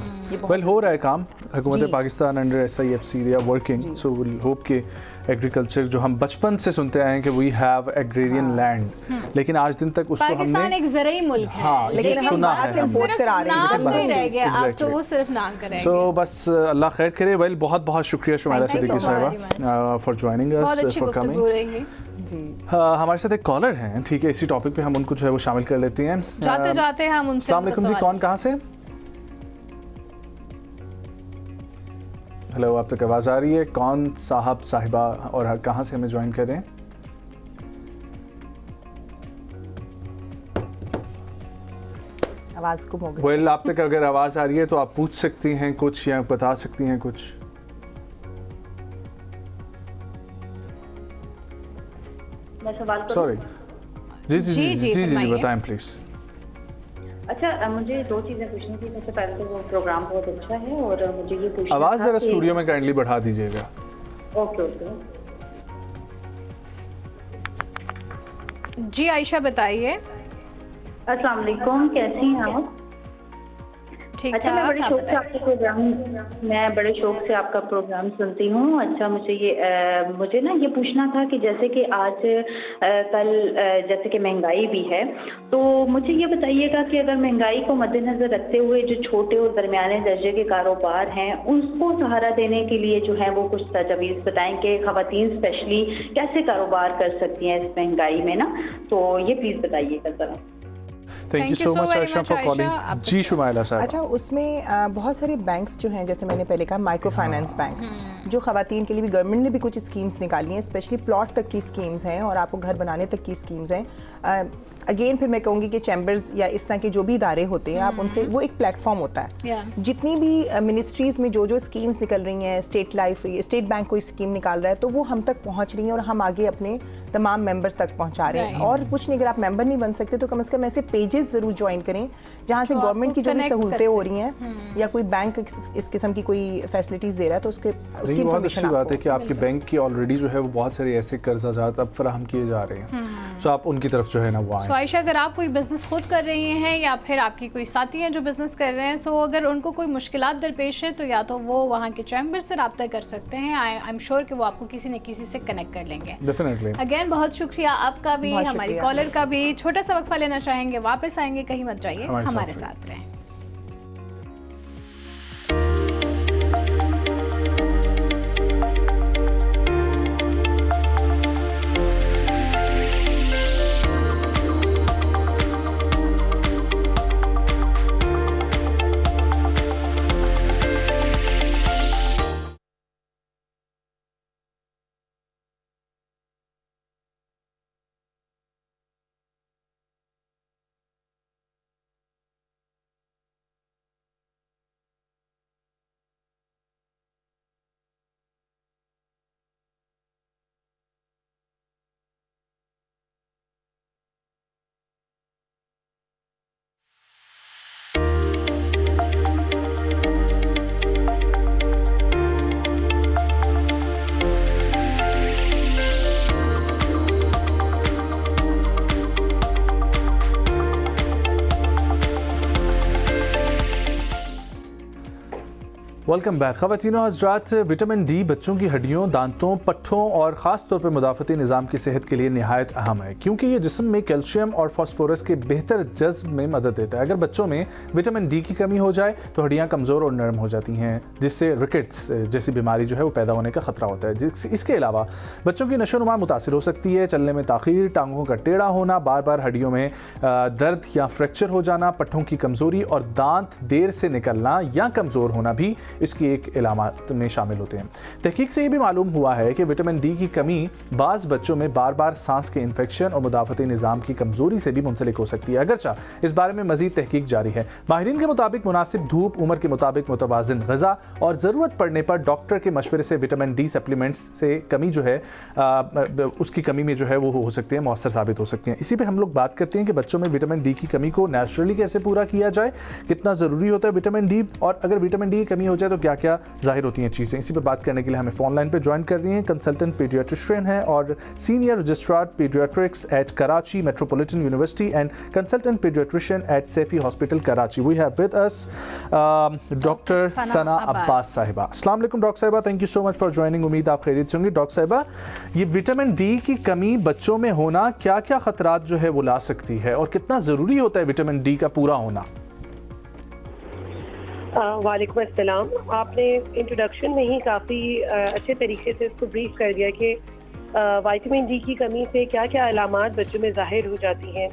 वेल हो रहा है काम। हुकूमत Pakistan under SIFC they are working, so will hope कि एग्रीकल्चर जो हम बचपन से सुनते आए हैं कि वी हैव एग्रेरियन लैंड, लेकिन आज दिन तक उसको पाकिस्तान एक ज़राई मुल्क है, हाँ, लेकिन हम बाहर से इंपोर्ट करा रहे हैं, नाम नहीं रह गया, अब तो वो सिर्फ नाम करेंगे। सो बस अल्लाह खैर करे। वेल बहुत बहुत शुक्रिया शुमाइला सिद्दीकी साहिबा for joining us, for coming. हमारे साथ एक कॉलर हैं, ठीक है, इसी टॉपिक पे हम उनको जो है वो शामिल कर लेते हैं। जाते जाते हम उनसे अस्सलाम वालेकुम जी, कौन कहाँ से? हेलो, आप तक आवाज़ आ रही है? कौन साहब साहिबा और कहाँ से हमें ज्वाइन कर रहे हैं? आवाज़ गुम हो गई। वेल आप तक अगर आवाज़ आ रही है तो आप पूछ सकती हैं कुछ या बता सकती हैं कुछ। मैं सवाल करूं? सॉरी, जी जी जी जी जी जी बताएं प्लीज़। अच्छा, मुझे दो चीज़ें पूछनी थी। सबसे पहले तो वो प्रोग्राम बहुत अच्छा है और मुझे ये पूछना आवाज़ था ज़रा कि- स्टूडियो में काइंडली बढ़ा दीजिएगा। Okay okay. जी आयशा बताइए। अस्सलाम वालेकुम, कैसी हैं आप? ठीक अच्छा, मैं बड़े ठाक, शौक आप से आपका प्रोग्राम सुनती हूँ। अच्छा, मुझे ना ये पूछना था कि जैसे कि आज कल जैसे कि महंगाई भी है, तो मुझे ये बताइएगा कि अगर महंगाई को मद्देनज़र रखते हुए जो छोटे और दरमियाने दर्जे के कारोबार हैं उनको सहारा देने के लिए जो है वो कुछ तजवीज़ बताएं कि ख़वातीन स्पेशली कैसे कारोबार कर सकती हैं इस महंगाई में ना, तो ये प्लीज़ बताइएगा ज़रा। Thank you so much Ayesha for calling. Ji Shumaila साहब। अच्छा, उसमें बहुत सारे बैंक्स जो हैं, जैसे मैंने पहले कहा माइक्रो फाइनेंस बैंक, जो ख़वातीन के लिए भी गवर्नमेंट ने भी कुछ स्कीम्स निकाली हैं, स्पेशली प्लॉट तक की स्कीम्स हैं और आपको घर बनाने तक की स्कीम्स हैं। अगेन फिर मैं कहूँगी कि चैम्बर्स या इस तरह के जो भी इदारे होते हैं, आप उनसे, वो एक प्लेटफॉर्म होता है। जितनी भी मिनिस्ट्रीज़ में जो स्कीम्स निकल रही हैं, स्टेट बैंक कोई स्कीम निकाल रहा है तो वो हम तक पहुँच रही हैं और हम आगे अपने तमाम मेंबर्स तक पहुँचा रहे हैं। और कुछ नहीं, अगर आप मेंबर नहीं बन सकते तो कम से कम ऐसे पेजेस ज़रूर ज्वाइन करें जहाँ से गवर्नमेंट की जो भी सहूलतें हो रही हैं या कोई बैंक इस किस्म की कोई फैसिलिटीज़ दे रहा है तो उसकी इन्फॉर्मेशन। अच्छी बात है कि आपके बैंक की ऑलरेडी जो है वो बहुत सारे ऐसे कर्जाजात अब फराहम किए जा रहे हैं, सो आप उनकी तरफ जो है ना वो आएं। आयशा, अगर आप कोई बिजनेस खुद कर रही हैं या फिर आपकी कोई साथी हैं जो बिजनेस कर रहे हैं, सो अगर उनको कोई मुश्किलात दरपेश है तो या तो वो वहाँ के चैम्बर से रब्ता कर सकते हैं। आई एम श्योर कि वो आपको किसी न किसी से कनेक्ट कर लेंगे। डेफिनेटली। अगेन बहुत शुक्रिया आपका भी, हमारी कॉलर का भी। छोटा सा वक्फा लेना चाहेंगे, वापस आएंगे, कहीं मत जाइए, हमारे साथ रहें। Welcome back. ख़वातीनो हज़रात, विटामिन डी बच्चों की हड्डियों, दांतों, पट्ठों और ख़ास तौर पर मुदाफ़ती निज़ाम की सेहत के लिए नहायत अहम है, क्योंकि ये जिस्म में कैल्शियम और फास्फोरस के बेहतर जज्ब में मदद देता है। अगर बच्चों में विटामिन डी की कमी हो जाए तो हड्डियाँ कमज़ोर और नरम हो जाती हैं, जिससे रिकेट्स जैसी बीमारी जो है वो पैदा होने का ख़तरा होता है। इसके अलावा बच्चों की नशोनुमा मुतासिर हो सकती है, चलने में ताख़ीर, टांगों का टेढ़ा होना, बार बार हड्डियों में दर्द या फ्रैक्चर हो जाना, पट्ठों की कमज़ोरी और दांत देर से निकलना या कमज़ोर होना भी इसकी एक इलामात में शामिल होते हैं। तहकीक से ये भी मालूम हुआ है कि विटामिन डी की कमी बाज़ बच्चों में बार बार सांस के इन्फेक्शन और मुदाफ़ती निज़ाम की कमज़ोरी से भी मुंसलिक हो सकती है। अगरचा इस बारे में मज़ीद तहकीक जारी है। माहिरीन के मुताबिक मुनासिब धूप, उम्र के मुताबिक मुतवाज़िन ग़िज़ा और ज़रूरत पड़ने पर डॉक्टर के मशवरे से विटामिन डी सप्लीमेंट्स से कमी जो है उसकी कमी में जो है वो हो सकती है, मौसर साबित हो सकती हैं। इसी पे हम लोग बात करते हैं कि बच्चों में विटामिन डी की कमी को नेचुरली कैसे पूरा किया जाए, कितना ज़रूरी होता है विटामिन डी, और अगर विटामिन डी की कमी हो जाए तो क्या क्या ज़ाहिर होती हैं चीज़ें। इसी पर बात करने के लिए हमें फ़ोन लाइन पर ज्वाइन कर रही हैं कंसल्टेंट पीडियाट्रिशियन है और senior registrar pediatrics at Karachi metropolitan university and consultant pediatrician at Saifee hospital Karachi. We have with us doctor Sana Abbas साहिबा। अस्सलाम वालेकुम डॉक्टर साहिबा, thank you so much for joining. उम्मीद आप खैरियत से होंगी। डॉक्टर साहिबा, ये विटामिन डी की कमी बच्चों में होना क्या क्या खतरात जो है वो ला सकती है और कितना ज़रूरी होता है विटामिन डी का पूरा होना? वालेकुम अस्सलाम। आपने इंट्रोडक्शन में ही काफ़ी अच्छे तरीके से इसको ब्रीफ कर दिया कि विटामिन डी की कमी से क्या क्या अलामात बच्चों में ज़ाहिर हो जाती हैं।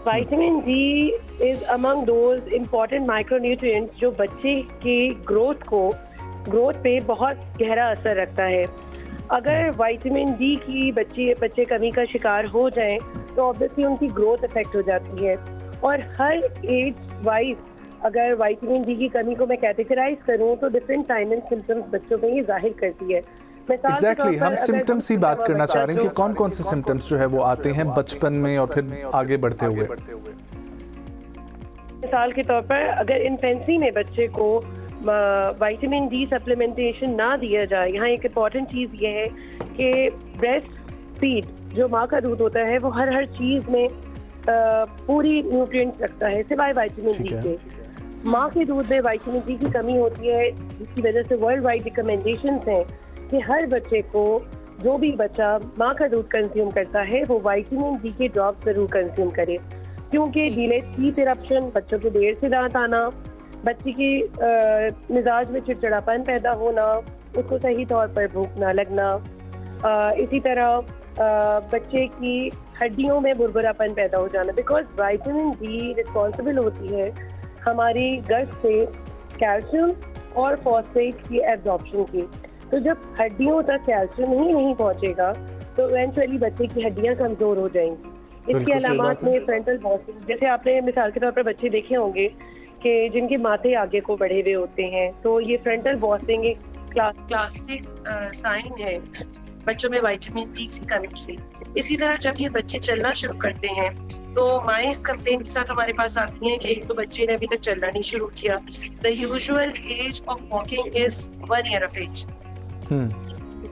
Vitamin D is among those important micronutrients जो बच्चे की ग्रोथ पे बहुत गहरा असर रखता है। अगर विटामिन डी की बच्चे कमी का शिकार हो जाएं तो ऑब्वियसली उनकी ग्रोथ इफेक्ट हो जाती है। और हर एज वाइज अगर विटामिन डी की कमी को मैं कैटेगराइज करूं तो डिफरेंट साइन एंड सिम्टम्स बच्चों में ये जाहिर करती है। एग्जैक्टली हम सिम्टम्स ही बात करना चाह रहे हैं कि कौन कौन से सिम्टम्स जो है वो आते हैं बचपन में और फिर आगे बढ़ते हुए। मिसाल के तौर पर अगर इन्फेंसी में बच्चे को विटामिन डी सप्लीमेंटेशन ना दिया जाए, यहाँ एक इम्पॉर्टेंट चीज़ ये है कि ब्रेस्ट फीड जो माँ का दूध होता है वो हर चीज़ में पूरी न्यूट्रिएंट्स रखता है सिवाय विटामिन डी के। माँ के दूध में विटामिन डी की कमी होती है, जिसकी वजह से वर्ल्ड वाइड रिकमेंडेशंस हैं कि हर बच्चे को, जो भी बच्चा माँ का दूध कंज्यूम करता है वो विटामिन डी के ड्रॉप जरूर कंज्यूम करे, क्योंकि डिलेड टीथ इरप्शन, बच्चों को देर से दांत आना, बच्चे की मिजाज में चिड़चिड़ापन पैदा होना, उसको सही तौर पर भूख ना लगना, इसी तरह बच्चे की हड्डियों में बुरबुरापन पैदा हो जाना, बिकॉज विटामिन डी रिस्पॉन्सिबल होती है हमारी गट से कैल्शियम और फॉस्फेट की एब्जॉर्प्शन की। तो जब हड्डियों तक कैल्शियम ही नहीं पहुंचेगा तो इवेंचुअली बच्चे की हड्डियां कमजोर हो जाएंगी। इसके अलामात में फ्रंटल बॉसिंग, जैसे आपने मिसाल के तौर पर बच्चे देखे होंगे कि जिनके माथे आगे को बढ़े हुए होते हैं, तो ये फ्रंटल बॉसिंग एक क्लासिक साइन है बच्चों में विटामिन डी की कमी की। इसी तरह जब ये बच्चे चलना शुरू करते हैं तो माएँ इस कंप्लेंट के साथ हमारे पास आती हैं कि एक तो बच्चे ने अभी तक चलना नहीं शुरू किया। The usual age of walking is 1 year of age।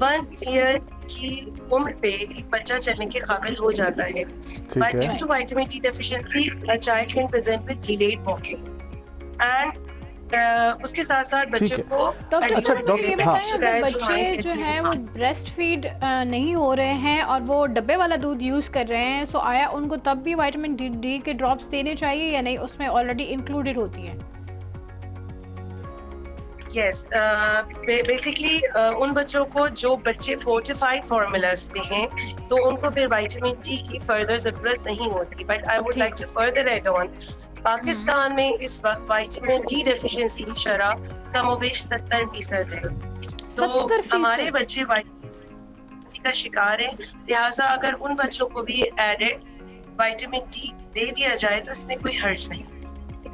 1 year की उम्र पे एक बच्चा चलने के काबिल हो जाता है। But due to vitamin D deficiency a child can present with delayed walking and उसके साथ साथ बच्चे को डॉक्टर ये बताएं, अगर बच्चे जो हैं वो ब्रेस्ट फीड नहीं हो रहे हैं और वो डब्बे वाला दूध यूज़ कर रहे हैं, सो आया उनको तब भी विटामिन डी के ड्रॉप्स देने चाहिए या नहीं, उसमें ऑलरेडी इंक्लूडेड होती हैं? यस, बेसिकली उन बच्चों को जो बच्चे फोर्टिफाइड फॉर्मूलास में हैं तो उनको फिर विटामिन डी की फर्दर ज़रूरत नहीं होती। But I would like to further add on, Pakistan में इस वक्त विटामिन डी डेफिशिएंसी की शरह कमोबेश 70% है। तो हमारे बच्चे विटामिन का शिकार है, लिहाजा अगर उन बच्चों को भी एडेड विटामिन डी दे दिया जाए तो इसमें कोई हर्ज नहीं।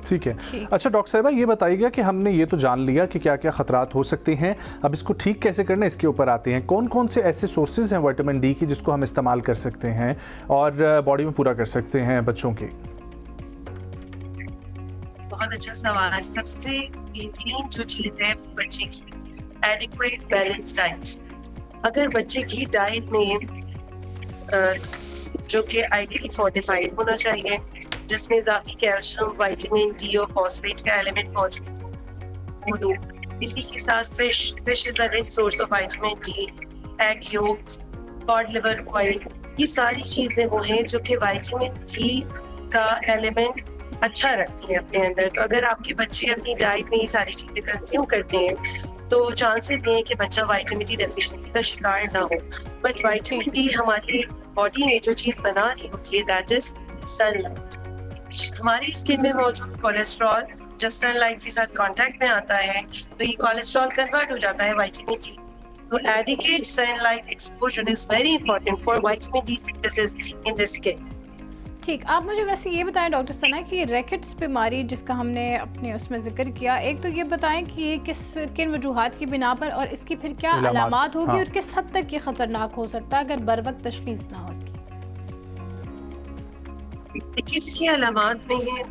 ठीक है। अच्छा डॉक्टर साहिबा, ये बताइएगा कि हमने ये तो जान लिया कि क्या क्या खतरात हो सकते हैं, अब इसको ठीक कैसे करना इसके ऊपर आते हैं। कौन कौन से ऐसे सोर्सेज हैं विटामिन डी की जिसको हम इस्तेमाल कर सकते हैं और बॉडी में पूरा कर सकते हैं बच्चों के? बहुत अच्छा सवाल। सबसे बेहतरीन जो चीज़ है बच्चे की एडिक्वेट बैलेंस डाइट। अगर बच्चे की डाइट में जो कि आइडियली फोर्टिफाइड होना चाहिए, जिसमें इजाफी कैल्शियम, विटामिन डी और फॉस्फेट का एलिमेंट मौजूद हो, इसी के साथ fish is a rich source of vitamin D, egg yolk, cod liver oil, ये सारी चीज़ें वो हैं जो कि विटामिन डी का एलिमेंट अच्छा रखती है अपने अंदर। तो अगर आपके बच्चे अपनी डाइट में ये सारी चीज़ें कंज्यूम करते हैं तो चांसेस हैं कि बच्चा विटामिन डी डेफिशिएंसी का शिकार ना हो। बट विटामिन डी हमारी बॉडी में जो चीज़ बना रही होती है दैट इज सनलाइट। हमारी स्किन में मौजूद कोलेस्ट्रॉल जब सनलाइट के साथ कांटेक्ट में आता है तो ये कोलेस्ट्रॉल कन्वर्ट हो जाता है विटामिन डी। तो adequate sunlight exposure is very important for vitamin D synthesis in the skin. ठीक, आप मुझे वैसे ये बताएं डॉक्टर सना कि रैकेट्स बीमारी जिसका हमने अपने उसमें जिक्र किया, एक तो ये बताएं कि ये किन वजूहात की बिना पर और इसकी फिर क्या अलामात होगी और किस हद तक ये खतरनाक हो सकता है अगर बर वक्त तशखीस ना हो इसकी। देखिए इसकी अलामात में ये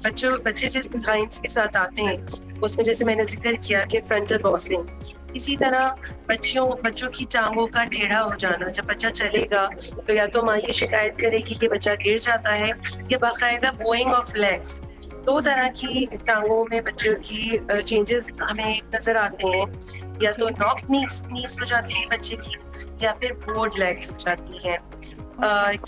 बच्चे जिस साइंस के साथ आते हैं उसमें जैसे मैंने जिक्र किया कि फ्रंटल बॉसिंग, इसी तरह बच्चों की टांगों का टेढ़ा हो जाना। जब बच्चा चलेगा तो या तो माँ ये शिकायत करेगी कि बच्चा गिर जाता है या बाकायदा बोइंग ऑफ लेग्स। दो तरह की टांगों में बच्चों की चेंजेस हमें नजर आते हैं, या तो नॉक नीज हो जाती है बच्चे की या फिर बोर्ड लेग्स हो जाती है।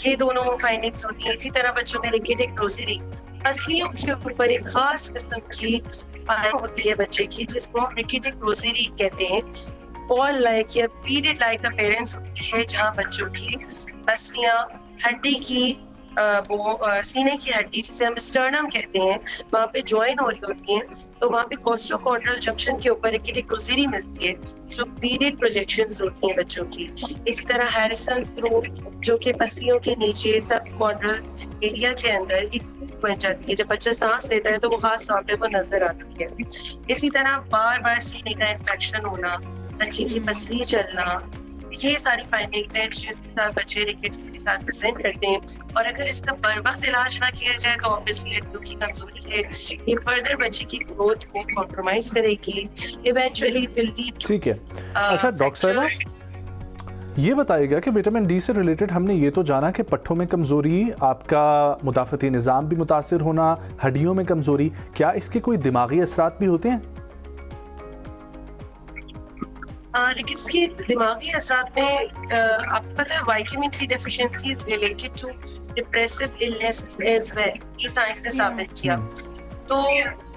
ये दोनों फाइंडिंग्स होती है। इसी तरह बच्चों में रिकेटिक रोसरी, असलियों के ऊपर एक खास किस्म की होती है बच्चे की जिसको हम रिकेटिक रोसरी कहते हैं। बॉल लाइक या पीरियड लाइक अपीयरेंस होती है जहाँ बच्चों की असलियां हड्डी की सीने की हड्डी जिसे हम स्टर्नम कहते हैं वहाँ पे ज्वाइन हो रही होती हैं, तो वहाँ पे कोस्टोकॉन्ड्रल जंक्शन के ऊपर रिकेटिक रोसरी मिलती है जो पीरियड प्रोजेक्शंस होती हैं बच्चों की। इसी तरह हैरिसन्स ग्रूव जो कि पसलियों के नीचे सब कॉन्ड्रल एरिया के अंदर बन जाती है। जब बच्चा सांस लेता है तो वो खास तौर पे वो नजर आती है। इसी तरह बार बार सीने का इन्फेक्शन होना, बच्चे की पसली चलना, ये सारी फाइंडिंग्स हैं जिसके साथ बच्चे रिकेट्स के साथ प्रेजेंट करते हैं। और अगर इसका बर वक्त इलाज ना किया जाए तो ऑब्वियसली हड्डियों की कमजोरी है, ये फर्दर बच्चे की ग्रोथ को कॉम्प्रोमाइज करेगी, इवेंचुअली विल लीड। ठीक है, अच्छा डॉक्टर साहिबा ये बताइएगा कि विटामिन डी से रिलेटेड हमने ये तो जाना कि पट्ठों में कमज़ोरी, आपका मुदाफ़ती निज़ाम भी मुतासिर होना, हड्डियों में कमज़ोरी, क्या इसके कोई दिमागी असरात भी होते हैं? इसके दिमागी असरात में आपको पता है vitamin D deficiency is related to depressive illness as well, ये साइंस ने साबित किया। तो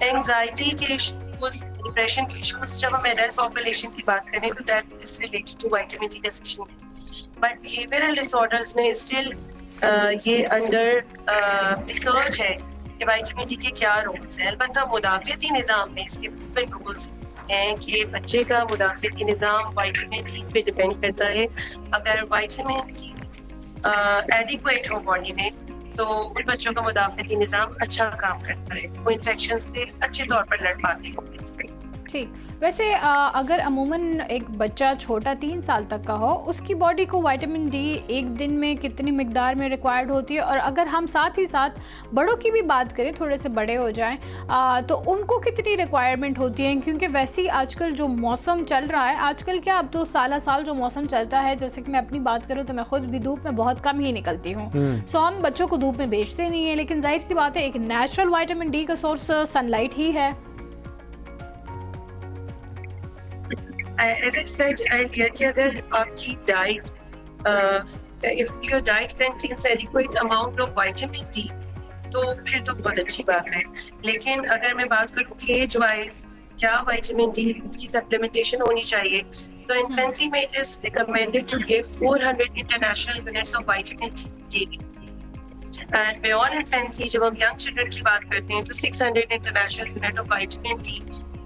एंजाइटी के इश्यूज, डिप्रेशन के इश्यूज जब हम एडल्ट पॉपुलेशन की बात करें तो that is related to vitamin D deficiency. But behavioural disorders में स्टिल ये अंडर रिसर्च है कि विटामिन डी के क्या रोल्स हैं। अलबत्ता मुदाफ़ती निज़ाम में इसके रोल्स हैं कि बच्चे का मुदाफ़ती निज़ाम विटामिन डी पे डिपेंड करता है। अगर विटामिन डी एडिक्वेट हो बॉडी में तो उन बच्चों का मुदाफ़ती निज़ाम अच्छा काम करता है, वो इन्फेक्शन से अच्छे तौर पर लड़ पाते हैं। ठीक, वैसे अगर अमूमन एक बच्चा छोटा 3 साल तक का हो उसकी बॉडी को विटामिन डी एक दिन में कितनी मिकदार में रिक्वायर्ड होती है, और अगर हम साथ ही साथ बड़ों की भी बात करें, थोड़े से बड़े हो जाएं तो उनको कितनी रिक्वायरमेंट होती है? क्योंकि वैसे ही आजकल जो मौसम चल रहा है, आजकल क्या अब तो साल जो मौसम चलता है, जैसे कि मैं अपनी बात करूँ तो मैं खुद भी धूप में बहुत कम ही निकलती हूँ। सो हम बच्चों को धूप में भेजते नहीं है, लेकिन जाहिर सी बात है एक नेचुरल विटामिन डी का सोर्स सनलाइट ही है। As I said earlier, कि अगर आपकी diet, if your diet contains adequate amount of vitamin D, तो फिर तो बहुत अच्छी बात है। लेकिन अगर मैं बात करूँ एज वाइज क्या विटामिन डी की सप्लीमेंटेशन होनी चाहिए, तो इन्फेंसी में it is recommended to give 400 international units of vitamin D daily. And beyond infancy जब हम यंग चिल्ड्रन की बात करते हैं तो 600 international unit of vitamin D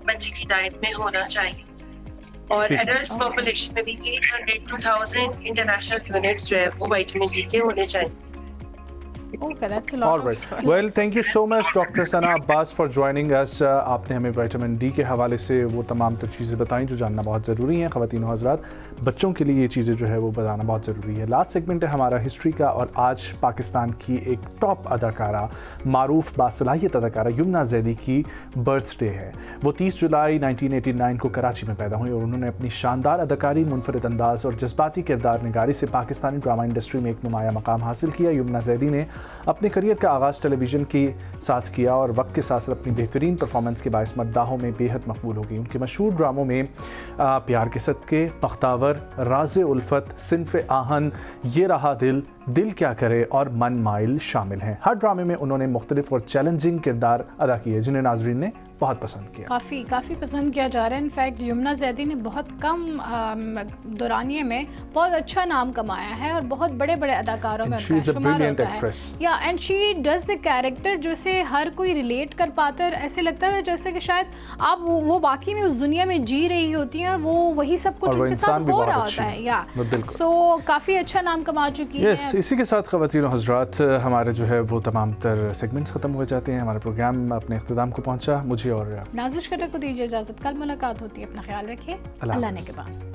बच्चे की डाइट में होना चाहिए। और एडल्ट पॉपुलेशन में भी 800 to 1000 इंटरनेशनल यूनिट्स जो है वो विटामिन डी के होने चाहिए। Okay, that's a lot. All right. Well, thank you so much, Dr. Sana Abbas, for joining us. आपने हमें विटामिन डी के हवाले से वो तमाम तर चीज़ें बताई जो जानना बहुत ज़रूरी हैं। ख़वातीन और हज़रात, बच्चों के लिए ये चीज़ें जो है वो बताना बहुत ज़रूरी है। लास्ट सेगमेंट है हमारा हिस्ट्री का, और आज पाकिस्तान की एक टॉप अदाकारा, मारूफ बासलाहियत अदाकारा यमुना ज़ैदी की बर्थडे है। वो 30 जुलाई 1989 को कराची में पैदा हुई और उन्होंने अपनी शानदार अदाकारी, मुनफरिद अंदाज और जज्बाती किरदार निगारी से पाकिस्तानी ड्रामा इंडस्ट्री में एक नुमाया मकाम हासिल किया। यमुना ज़ैदी ने अपने करियर का आगाज़ टेलीविज़न के साथ किया और वक्त के साथ साथ अपनी बेहतरीन परफॉर्मेंस के बायस मद्दाहों में बेहद मकबूल हो गई। उनके मशहूर ड्रामों में प्यार के सदके, बख्तावर, राज़े उल्फत, सिन्फ़े आहन, ये रहा दिल, दिल क्या करे और मन माइल शामिल हैं। हर ड्रामे में उन्होंने मुख्तलिफ और चैलेंजिंग किरदार अदा किए जिन्हें नाजरीन ने बहुत पसंद किया। काफ़ी पसंद किया जा रहा है। इनफैक्ट यमुना जैदी ने बहुत कम दौरानिए में बहुत अच्छा नाम कमाया है और बहुत बड़े बड़े अदाकारों में उनका शुमार होता है। या and she does the character जैसे हर कोई रिलेट कर पाता है और ऐसे लगता है जैसे कि शायद आप वो वाकई में उस दुनिया में जी रही होती हैं और वो वही सब कुछ उनके साथ हो रहा होता है। या सो काफ़ी अच्छा नाम कमा चुकी है। इसी के साथ ख़वातीन और हज़रात हमारे जो है वो तमाम तर सेगमेंट्स ख़त्म हो जाते हैं। हमारा प्रोग्राम अपने इख्तिताम को पहुँचा। मुझे और नाज़िश खट्टर को दीजिए इजाज़त। कल मुलाकात होती है। अपना ख्याल रखिए। अल्लाह ने के बाद।